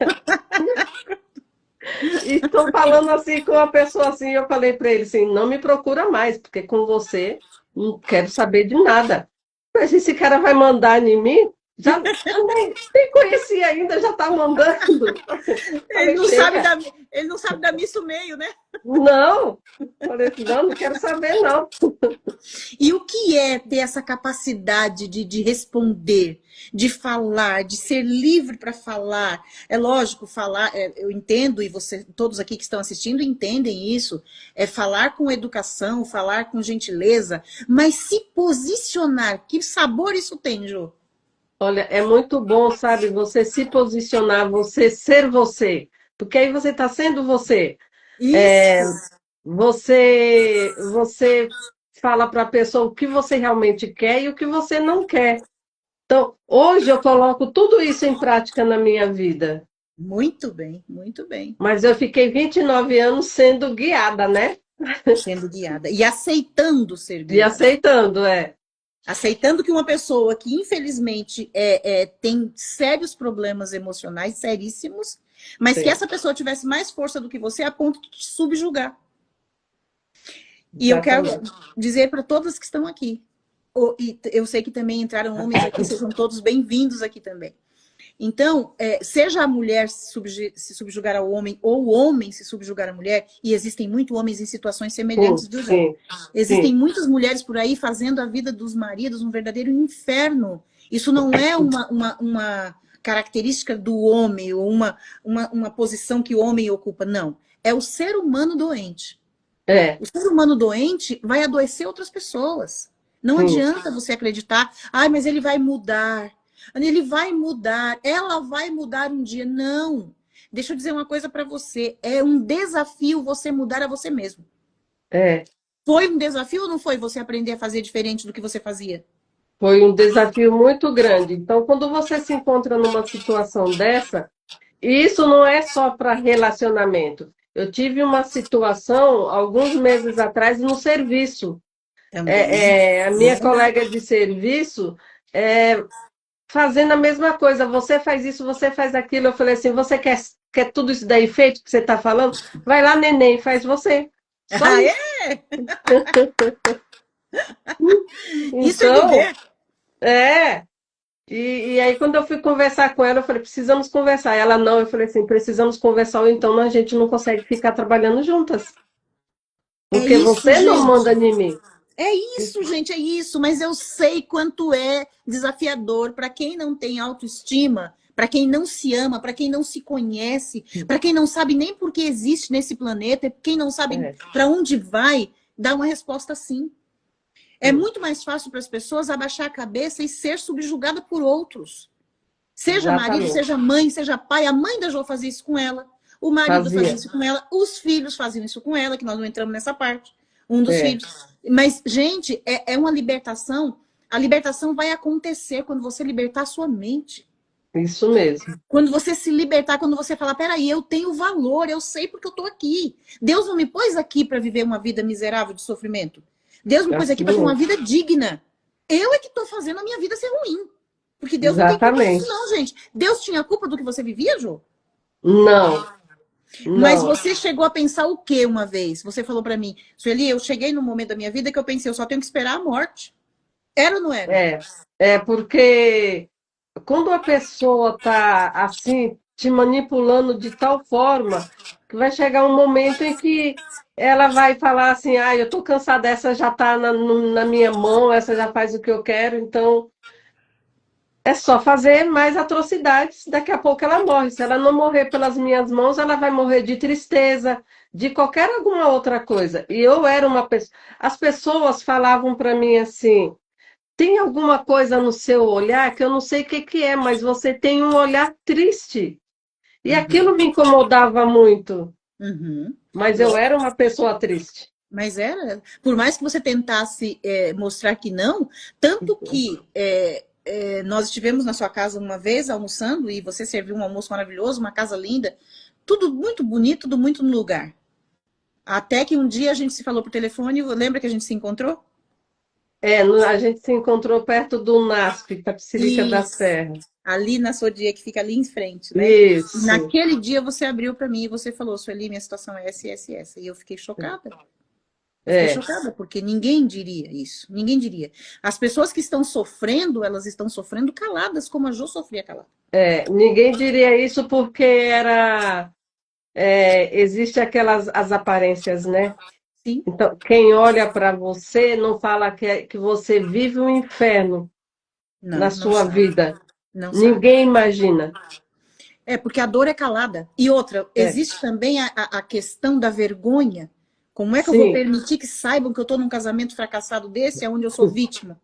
E estou falando assim com uma pessoa assim, eu falei para ele assim, não me procura mais, porque com você não quero saber de nada. Mas esse cara vai mandar em mim? Já eu nem conhecia ainda, já está mandando. Ele Falei, não sabe chega. da, ele não sabe da missa o meio, né? Não. Falei assim, não, não quero saber, não. E o que é ter essa capacidade de responder, de falar, de ser livre para falar? É lógico, falar, eu entendo, e você, todos aqui que estão assistindo entendem isso, é falar com educação, falar com gentileza, mas se posicionar, que sabor isso tem, Jô? Olha, é muito bom, sabe, você se posicionar, você ser você, porque aí você está sendo você. Isso, Você fala para a pessoa o que você realmente quer e o que você não quer. Então, hoje eu coloco tudo isso em prática na minha vida, muito bem, muito bem. mas eu fiquei 29 anos sendo guiada, né? Sendo guiada e aceitando ser E guiada. aceitando, é. Aceitando que uma pessoa que, infelizmente, tem sérios problemas emocionais, seríssimos, mas que Sim, essa pessoa tivesse mais força do que você a ponto de te subjugar. E eu quero exatamente. dizer para todas que estão aqui, e eu sei que também entraram homens aqui, sejam todos bem-vindos aqui também. Então, seja a mulher se subjugar ao homem ou o homem se subjugar à mulher, e existem muitos homens em situações Sim, semelhantes do João. sim, Existem sim, muitas mulheres por aí fazendo a vida dos maridos um verdadeiro inferno. Isso não é uma característica do homem ou uma posição que o homem ocupa, não. É o ser humano doente. é, O ser humano doente vai adoecer outras pessoas. Não sim, adianta você acreditar, ai, mas ele vai mudar. Ele vai mudar, ela vai mudar um dia. Não. Deixa eu dizer uma coisa para você. É um desafio você mudar a você mesmo. é. Foi um desafio ou não foi você aprender a fazer diferente do que você fazia? Foi um desafio muito grande. Então, quando você se encontra numa situação dessa, e isso não é só para relacionamento. Eu tive uma situação alguns meses atrás no serviço. Também. A minha colega de serviço é, fazendo a mesma coisa. Você faz isso, você faz aquilo. Eu falei assim: você quer tudo isso daí feito que você está falando? Vai lá, neném, faz você. Só Ah, isso. é? Isso é Então, viver. é. E aí, quando eu fui conversar com ela, eu falei, precisamos conversar. Ela não, eu falei assim, precisamos conversar, ou então a gente não consegue ficar trabalhando juntas. É Porque isso, você não gente. manda em mim. É isso, gente, é isso. Mas eu sei quanto é desafiador para quem não tem autoestima, para quem não se ama, para quem não se conhece, para quem não sabe nem por que existe nesse planeta, quem não sabe É, para onde vai, dar uma resposta assim. É sim, muito mais fácil para as pessoas abaixar a cabeça e ser subjugada por outros. Seja marido, exatamente. seja mãe, seja pai. A mãe da Jo fazia isso com ela, o marido fazia Fazia. isso com ela, os filhos faziam isso com ela, que nós não entramos nessa parte. Um dos É, filhos. Mas, gente, é uma libertação. A libertação vai acontecer quando você libertar a sua mente. isso mesmo. Quando você se libertar, quando você falar, peraí, eu tenho valor, eu sei porque eu tô aqui. Deus não me pôs aqui para viver uma vida miserável de sofrimento. Deus me pôs aqui Assim para ter uma mesmo. vida digna. Eu é que tô fazendo a minha vida ser ruim. Porque Deus não tem culpa disso, Exatamente. não, gente. Deus tinha culpa do que você vivia, Jô? Não, Mas não. você chegou a pensar o quê uma vez? Você falou para mim, Sueli, eu cheguei num momento da minha vida que eu pensei, eu só tenho que esperar a morte. Era ou não era? É porque quando a pessoa está assim, te manipulando de tal forma, que vai chegar um momento em que ela vai falar assim, ah, eu estou cansada, essa já está na minha mão, essa já faz o que eu quero, então é só fazer mais atrocidades, daqui a pouco ela morre. Se ela não morrer pelas minhas mãos, ela vai morrer de tristeza, de qualquer alguma outra coisa. E eu era uma pessoa. As pessoas falavam para mim assim: tem alguma coisa no seu olhar que eu não sei o que que é, mas você tem um olhar triste. E Uhum. aquilo me incomodava muito, Uhum. mas eu era uma pessoa triste. Mas era, por mais que você tentasse mostrar que não, tanto que nós estivemos na sua casa uma vez almoçando e você serviu um almoço maravilhoso, uma casa linda, tudo muito bonito, tudo muito no lugar. Até que um dia a gente se falou por telefone, lembra que a gente se encontrou? A gente se encontrou perto do NASP, Tapicirica da Isso. Serra. Ali na Sodia, que fica ali em frente, né? E Isso. naquele dia você abriu para mim e você falou, Sueli, minha situação é essa, essa e essa. E eu fiquei chocada. Eu fiquei É, chocada, porque ninguém diria isso. Ninguém diria. As pessoas que estão sofrendo, elas estão sofrendo caladas, como a Jo sofria calada. ninguém diria isso porque existe aquelas as aparências, né? Sim, Então, quem olha para você não fala que você vive um inferno na não sua sabe. vida. Não sabe. Ninguém imagina. É, porque a dor é calada. E outra, É, existe também a questão da vergonha. Como é que eu vou sim, permitir que saibam que eu estou num casamento fracassado desse, onde eu sou vítima?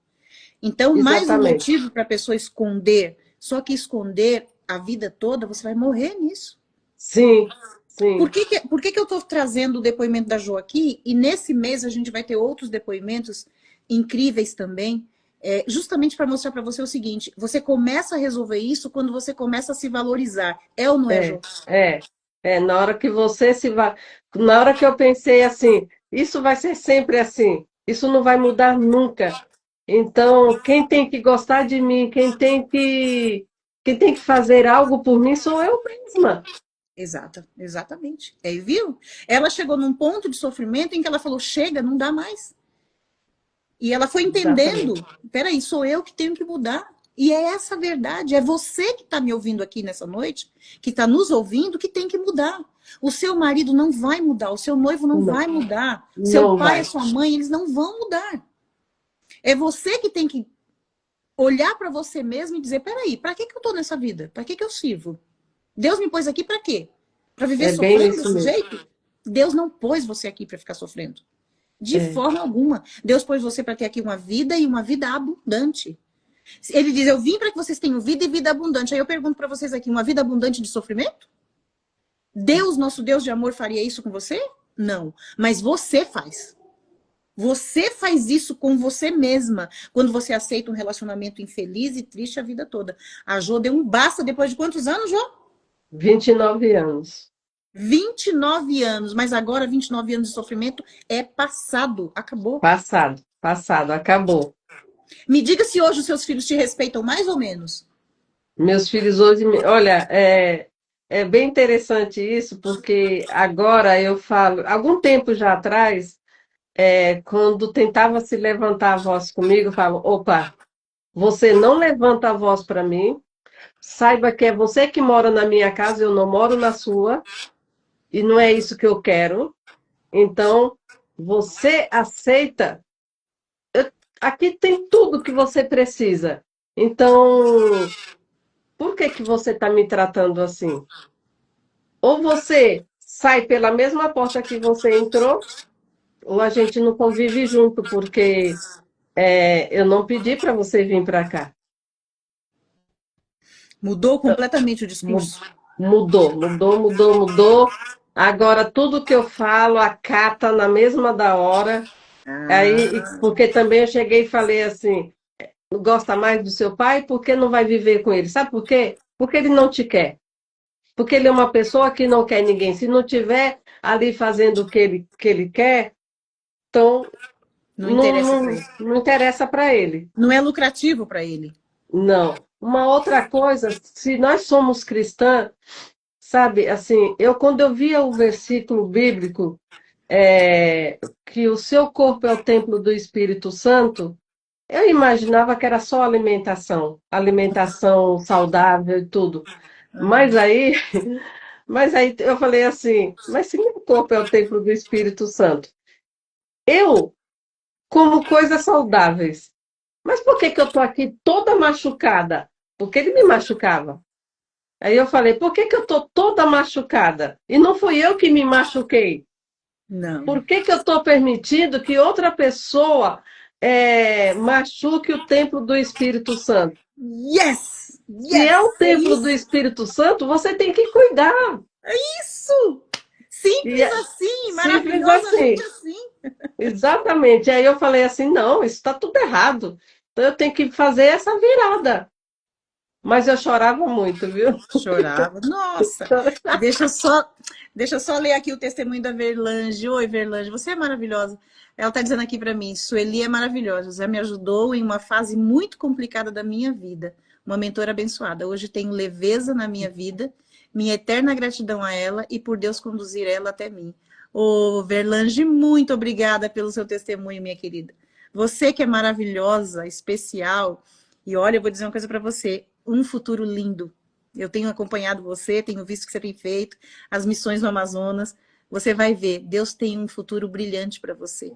Então, mais um exatamente. motivo para a pessoa esconder. Só que esconder a vida toda, você vai morrer nisso. Sim, Por sim, que eu estou trazendo o depoimento da Jo aqui? E nesse mês a gente vai ter outros depoimentos incríveis também, justamente para mostrar para você o seguinte: você começa a resolver isso quando você começa a se valorizar. É ou não é, é, Jo? é. Na hora que você se vai. Na hora que eu pensei assim, isso vai ser sempre assim, isso não vai mudar nunca. Então, quem tem que gostar de mim, quem tem que fazer algo por mim sou eu mesma. Exata, exatamente. Viu? Ela chegou num ponto de sofrimento em que ela falou: chega, não dá mais. E ela foi entendendo: Exatamente. peraí, sou eu que tenho que mudar. E é essa a verdade. É você que está me ouvindo aqui nessa noite, que está nos ouvindo, que tem que mudar. O seu marido não vai mudar, o seu noivo não Não, vai mudar, seu não pai, a vai. sua mãe, eles não vão mudar. É você que tem que olhar para você mesmo e dizer: peraí, para que eu estou nessa vida? Para que eu sirvo? Deus me pôs aqui para quê? Para viver É bem sofrendo isso desse mesmo. jeito? Deus não pôs você aqui para ficar sofrendo. De É, forma alguma. Deus pôs você para ter aqui uma vida e uma vida abundante. Ele diz: eu vim para que vocês tenham vida e vida abundante. Aí eu pergunto para vocês aqui: uma vida abundante de sofrimento? Deus, nosso Deus de amor, faria isso com você? Não. Mas você faz. Você faz isso com você mesma quando você aceita um relacionamento infeliz e triste a vida toda. A Jo deu um basta depois de quantos anos, Jo? 29 anos. 29 anos, mas agora 29 anos de sofrimento é passado, acabou. Passado, passado, acabou. Me diga se hoje os seus filhos te respeitam mais ou menos. Meus filhos hoje, olha, é bem interessante isso, porque agora eu falo, algum tempo já atrás, quando tentava se levantar a voz comigo, eu falo, opa, você não levanta a voz para mim, saiba que é você que mora na minha casa, eu não moro na sua, e não é isso que eu quero. Então, você aceita. Aqui tem tudo que você precisa. Então, por que que você está me tratando assim? Ou você sai pela mesma porta que você entrou, ou a gente não convive junto, porque eu não pedi para você vir para cá. Mudou completamente o Mu- discurso. Mudou. Agora, tudo que eu falo, acata na mesma da hora. Aí, Ah, porque também eu cheguei e falei assim, gosta mais do seu pai, por que não vai viver com ele? Sabe por quê? Porque ele não te quer. Porque ele é uma pessoa que não quer ninguém. Se não tiver ali fazendo o que ele quer, então não não, interessa para não, ele. não interessa para ele. Não é lucrativo para ele. Não. Uma outra coisa, se nós somos cristãs, sabe, assim, quando eu via o versículo bíblico, que o seu corpo é o templo do Espírito Santo, eu imaginava que era só alimentação, alimentação saudável e tudo. Mas aí, mas aí eu falei assim, mas se meu corpo é o templo do Espírito Santo, eu como coisas saudáveis, mas por que que eu estou aqui toda machucada? Porque ele me machucava. Aí eu falei, por que que eu estou toda machucada? E não fui eu que me machuquei. Não. Por que que eu estou permitindo que outra pessoa machuque o templo do Espírito Santo? Yes! Se é o Yes! É templo do isso! Espírito Santo, você tem que cuidar. Isso! E Simples é assim, simples maravilhosa gente assim. assim. Exatamente. Aí eu falei assim, não, isso está tudo errado. Então eu tenho que fazer essa virada. Mas eu chorava muito, viu? Chorava. Nossa, deixa eu só, deixa eu só ler aqui o testemunho da Verlange. Oi, Verlange, você é maravilhosa. Ela está dizendo aqui para mim, Sueli é maravilhosa. Zé me ajudou em uma fase muito complicada da minha vida. Uma mentora abençoada. Hoje tenho leveza na minha vida, minha eterna gratidão a ela e por Deus conduzir ela até mim. Ô, Verlange, muito obrigada pelo seu testemunho, minha querida. Você que é maravilhosa, especial. E olha, eu vou dizer uma coisa para você, um futuro lindo. Eu tenho acompanhado você, tenho visto o que você tem feito, as missões no Amazonas. Você vai ver, Deus tem um futuro brilhante para você.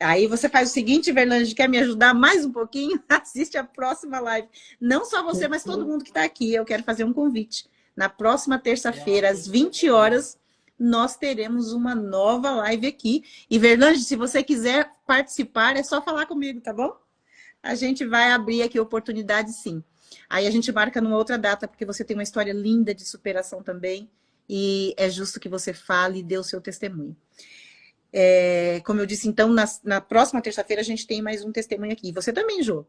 Aí você faz o seguinte, Verlange, quer me ajudar mais um pouquinho? Assiste a próxima live. Não só você, mas todo mundo que está aqui. Eu quero fazer um convite. Na próxima terça-feira, às 20 horas, nós teremos uma nova live aqui. E, Verlange, se você quiser participar, é só falar comigo, tá bom? A gente vai abrir aqui oportunidade, sim. Aí a gente marca numa outra data, porque você tem uma história linda de superação também. E é justo que você fale e dê o seu testemunho. Como eu disse, então, na próxima terça-feira a gente tem mais um testemunho aqui. Você também, Jô.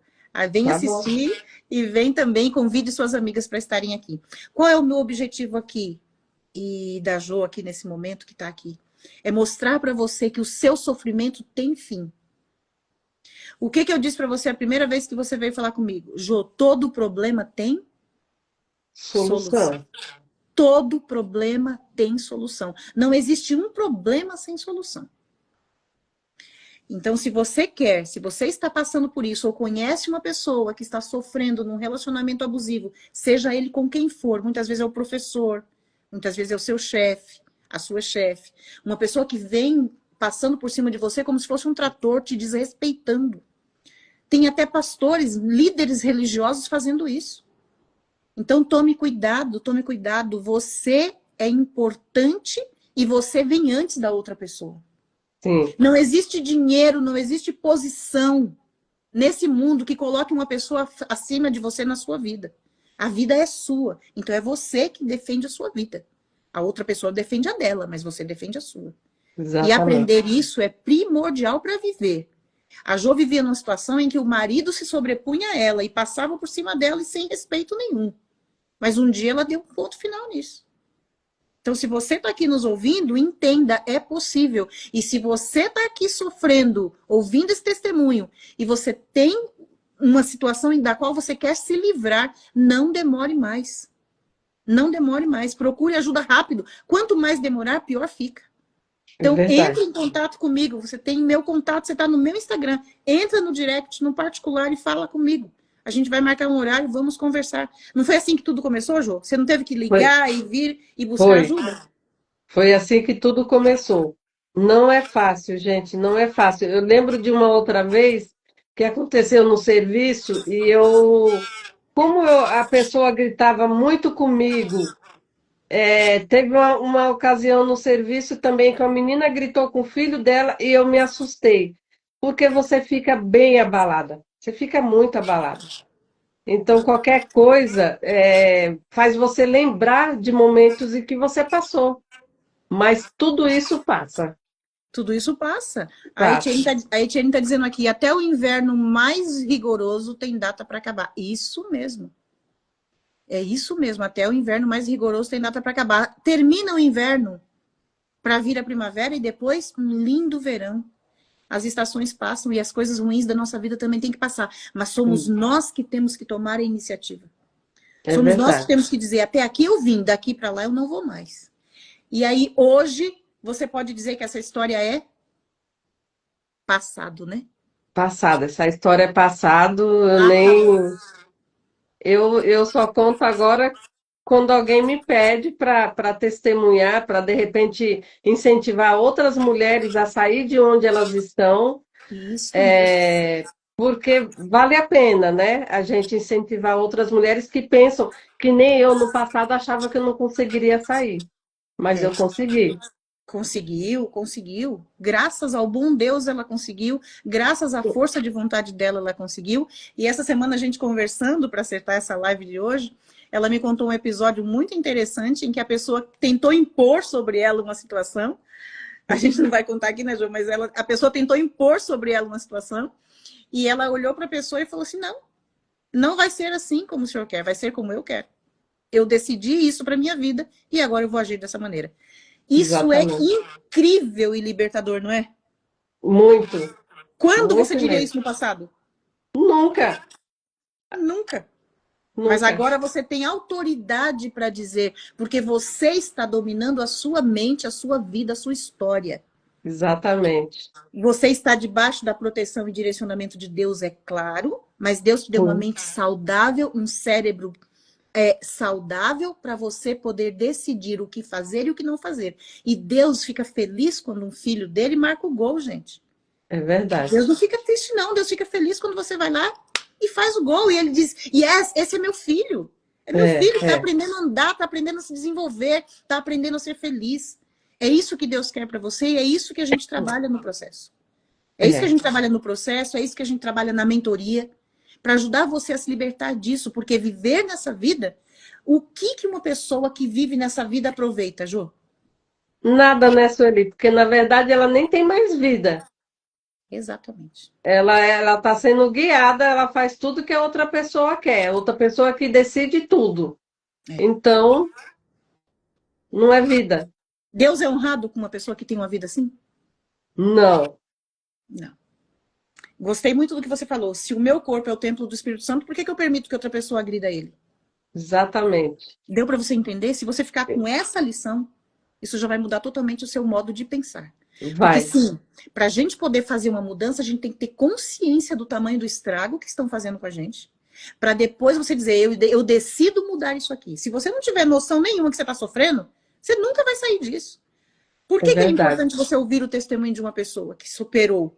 Vem Tá bom. assistir e vem também, convide suas amigas para estarem aqui. Qual é o meu objetivo aqui? E da Jô aqui nesse momento que está aqui? É mostrar para você que o seu sofrimento tem fim. O que eu disse para você a primeira vez que você veio falar comigo? Jô, todo problema tem solução. Solução. Todo problema tem solução. Não existe um problema sem solução. Então, se você quer, se você está passando por isso, ou conhece uma pessoa que está sofrendo num relacionamento abusivo, seja ele com quem for, muitas vezes é o professor, muitas vezes é o seu chefe, a sua chefe, uma pessoa que vem passando por cima de você como se fosse um trator, te desrespeitando. Tem até pastores, líderes religiosos fazendo isso. Então, tome cuidado, tome cuidado. Você é importante e você vem antes da outra pessoa. Sim. Não existe dinheiro, não existe posição nesse mundo que coloque uma pessoa acima de você na sua vida. A vida é sua, então é você que defende a sua vida. A outra pessoa defende a dela, mas você defende a sua. E Exatamente. aprender isso é primordial para viver. A Jo vivia numa situação em que o marido se sobrepunha a ela e passava por cima dela e sem respeito nenhum. Mas um dia ela deu um ponto final nisso. Então, se você está aqui nos ouvindo, entenda, é possível. E se você está aqui sofrendo, ouvindo esse testemunho, e você tem uma situação da qual você quer se livrar, não demore mais. Não demore mais. Procure ajuda rápido. Quanto mais demorar, pior fica. É Então, entre verdade. em contato comigo. Você tem meu contato, você está no meu Instagram. Entra no direct, no particular e fala comigo. A gente vai marcar um horário, vamos conversar. Não foi assim que tudo começou, Jô? Você não teve que Foi, ligar e vir e buscar foi. ajuda? Foi assim que tudo começou. Não é fácil, gente, não é fácil. Eu lembro de uma outra vez que aconteceu no serviço e a pessoa gritava muito comigo, teve uma ocasião no serviço também que uma menina gritou com o filho dela e eu me assustei, porque você fica bem abalada, você fica muito abalada. Então, qualquer coisa faz você lembrar de momentos em que você passou, mas tudo isso passa, Tudo isso passa. passa. A Etienne está dizendo aqui, até o inverno mais rigoroso tem data para acabar. Isso mesmo. É isso mesmo, até o inverno mais rigoroso tem data para acabar. Termina o inverno para vir a primavera e depois um lindo verão. As estações passam e as coisas ruins da nossa vida também têm que passar. Mas somos nós que temos que tomar a iniciativa. É Somos nós que verdade. temos que dizer, até aqui eu vim, daqui para lá eu não vou mais. E aí, hoje, você pode dizer que essa história é passado, né? Passado, essa história é passado, Acabou. eu só conto agora quando alguém me pede para testemunhar, para de repente incentivar outras mulheres a sair de onde elas estão, Isso mesmo. porque vale a pena, né? A gente incentivar outras mulheres que pensam que nem eu no passado achava que eu não conseguiria sair, mas É. eu consegui. Conseguiu, conseguiu. Graças ao bom Deus ela conseguiu. Graças à força de vontade dela ela conseguiu. E essa semana a gente conversando para acertar essa live de hoje, ela me contou um episódio muito interessante em que a pessoa tentou impor sobre ela uma situação. A gente não vai contar aqui, né, Ju? Mas a pessoa tentou impor sobre ela uma situação e ela olhou para a pessoa e falou assim: não, não vai ser assim como o senhor quer, vai ser como eu quero. Eu decidi isso para minha vida e agora eu vou agir dessa maneira. Isso é Exatamente. incrível e libertador, não é? Muito, Quando você muito diria mesmo. isso no passado? Nunca, Nunca. Mas nunca. agora você tem autoridade para dizer, porque você está dominando a sua mente, a sua vida, a sua história. Exatamente. Você está debaixo da proteção e direcionamento de Deus, é claro, mas Deus te deu uma Sim, mente saudável, um cérebro saudável para você poder decidir o que fazer e o que não fazer. E Deus fica feliz quando um filho dele marca o gol, gente. é verdade. Deus não fica triste, não. Deus fica feliz quando você vai lá e faz o gol. E ele diz: yes, esse é meu filho. É meu É, filho, está é, aprendendo a andar, está aprendendo a se desenvolver, está aprendendo a ser feliz. É isso que Deus quer para você e é isso que a gente trabalha no processo. É isso que a é. gente trabalha no processo, é isso que a gente trabalha na mentoria, para ajudar você a se libertar disso, porque viver nessa vida, o que uma pessoa que vive nessa vida aproveita, Jô? Nada, né, Sueli? Porque na verdade ela nem tem mais vida. Exatamente. Ela está sendo guiada, ela faz tudo que a outra pessoa quer, outra pessoa que decide tudo. É. Então, não é vida. Deus é honrado com uma pessoa que tem uma vida assim? Não, Não. Gostei muito do que você falou. Se o meu corpo é o templo do Espírito Santo, por que eu permito que outra pessoa agrida ele? exatamente. Deu para você entender? Se você ficar com essa lição, isso já vai mudar totalmente o seu modo de pensar. Porque Vai. sim, para a gente poder fazer uma mudança, a gente tem que ter consciência do tamanho do estrago que estão fazendo com a gente. Para depois você dizer, eu decido mudar isso aqui. Se você não tiver noção nenhuma que você está sofrendo, você nunca vai sair disso. Por É que é verdade. importante você ouvir o testemunho de uma pessoa que superou?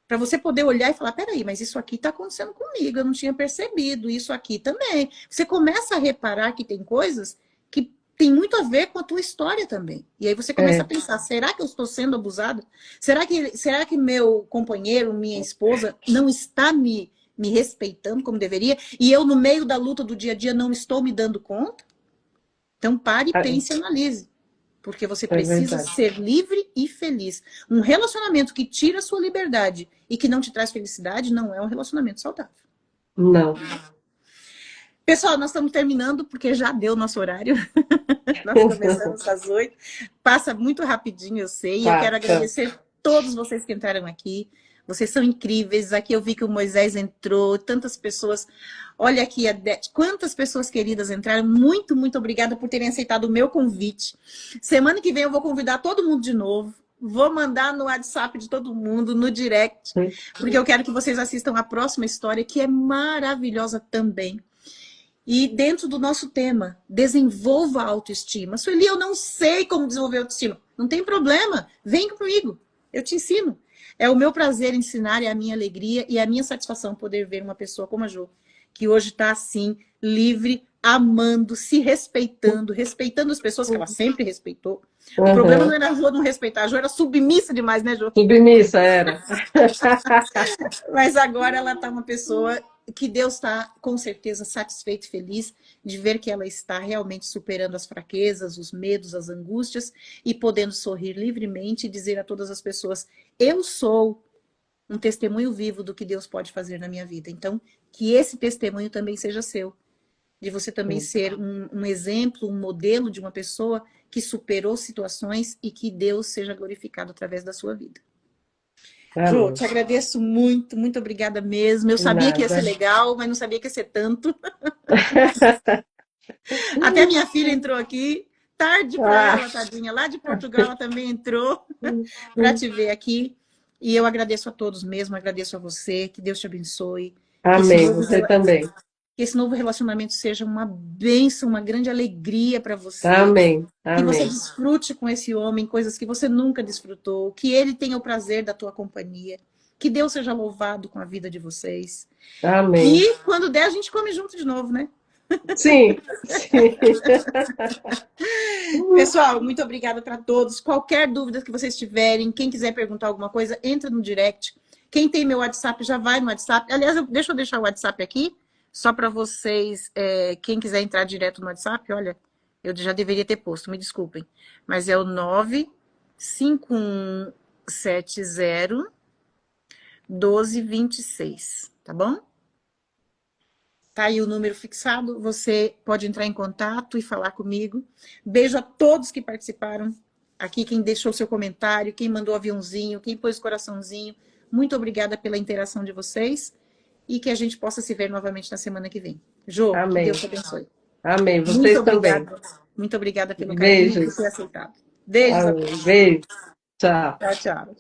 Para você poder olhar e falar, peraí, mas isso aqui está acontecendo comigo, eu não tinha percebido, isso aqui também. Você começa a reparar que tem coisas que tem muito a ver com a tua história também. E aí você começa a É, pensar, será que eu estou sendo abusada? Será que meu companheiro, minha esposa, não está me respeitando como deveria? E eu, no meio da luta do dia a dia, não estou me dando conta? Então pare, é pense e analise. Porque você é precisa verdade. ser livre e feliz. Um relacionamento que tira a sua liberdade e que não te traz felicidade não é um relacionamento saudável. Não. Pessoal, nós estamos terminando porque já deu o nosso horário. Nós começamos às 8. Passa muito rapidinho, eu sei. E eu quero Passa. agradecer todos vocês que entraram aqui. Vocês são incríveis. Aqui eu vi que o Moisés entrou, tantas pessoas. Olha aqui, quantas pessoas queridas entraram. Muito, muito obrigada por terem aceitado o meu convite. Semana que vem eu vou convidar todo mundo de novo. Vou mandar no WhatsApp de todo mundo, no direct, porque eu quero que vocês assistam a próxima história, que é maravilhosa também. E dentro do nosso tema, desenvolva a autoestima. Sueli, eu não sei como desenvolver a autoestima. Não tem problema, vem comigo, eu te ensino. É o meu prazer ensinar, é a minha alegria e a minha satisfação poder ver uma pessoa como a Jo, que hoje está assim, livre, amando, se respeitando, respeitando as pessoas que ela sempre respeitou. O problema não era a Jo não respeitar, a Jo era submissa demais, né, Jo? Submissa, era. Mas agora ela está uma pessoa que Deus está, com certeza, satisfeito e feliz de ver que ela está realmente superando as fraquezas, os medos, as angústias e podendo sorrir livremente e dizer a todas as pessoas, eu sou um testemunho vivo do que Deus pode fazer na minha vida. Então, que esse testemunho também seja seu. De você também ser um exemplo, um modelo de uma pessoa que superou situações e que Deus seja glorificado através da sua vida. Jô, te agradeço muito, muito obrigada mesmo. Eu sabia que ia ser legal, mas não sabia que ia ser tanto. Até minha filha entrou aqui, tarde para ela, tadinha, lá de Portugal ela também entrou para te ver aqui. E eu agradeço a todos mesmo, agradeço a você, que Deus te abençoe. Amém, você também. Que esse novo relacionamento seja uma bênção, uma grande alegria para você. Amém, que você amém. desfrute com esse homem coisas que você nunca desfrutou, que ele tenha o prazer da tua companhia, que Deus seja louvado com a vida de vocês. Amém. E quando der, a gente come junto de novo, né? Sim, sim. Pessoal, muito obrigada para todos. Qualquer dúvida que vocês tiverem, quem quiser perguntar alguma coisa, entra no direct. Quem tem meu WhatsApp já vai no WhatsApp. Aliás, deixa eu deixar o WhatsApp aqui, só para vocês, quem quiser entrar direto no WhatsApp, olha, eu já deveria ter posto, me desculpem. Mas é o 95170 1226, tá bom? Tá aí o número fixado, você pode entrar em contato e falar comigo. Beijo a todos que participaram aqui, quem deixou seu comentário, quem mandou aviãozinho, quem pôs coraçãozinho. Muito obrigada pela interação de vocês e que a gente possa se ver novamente na semana que vem. Jô, que Deus te abençoe. Amém, vocês também. Muito obrigada pelo carinho e por ter aceitado. Beijos a todos. Beijo. Tchau. Tchau, tchau.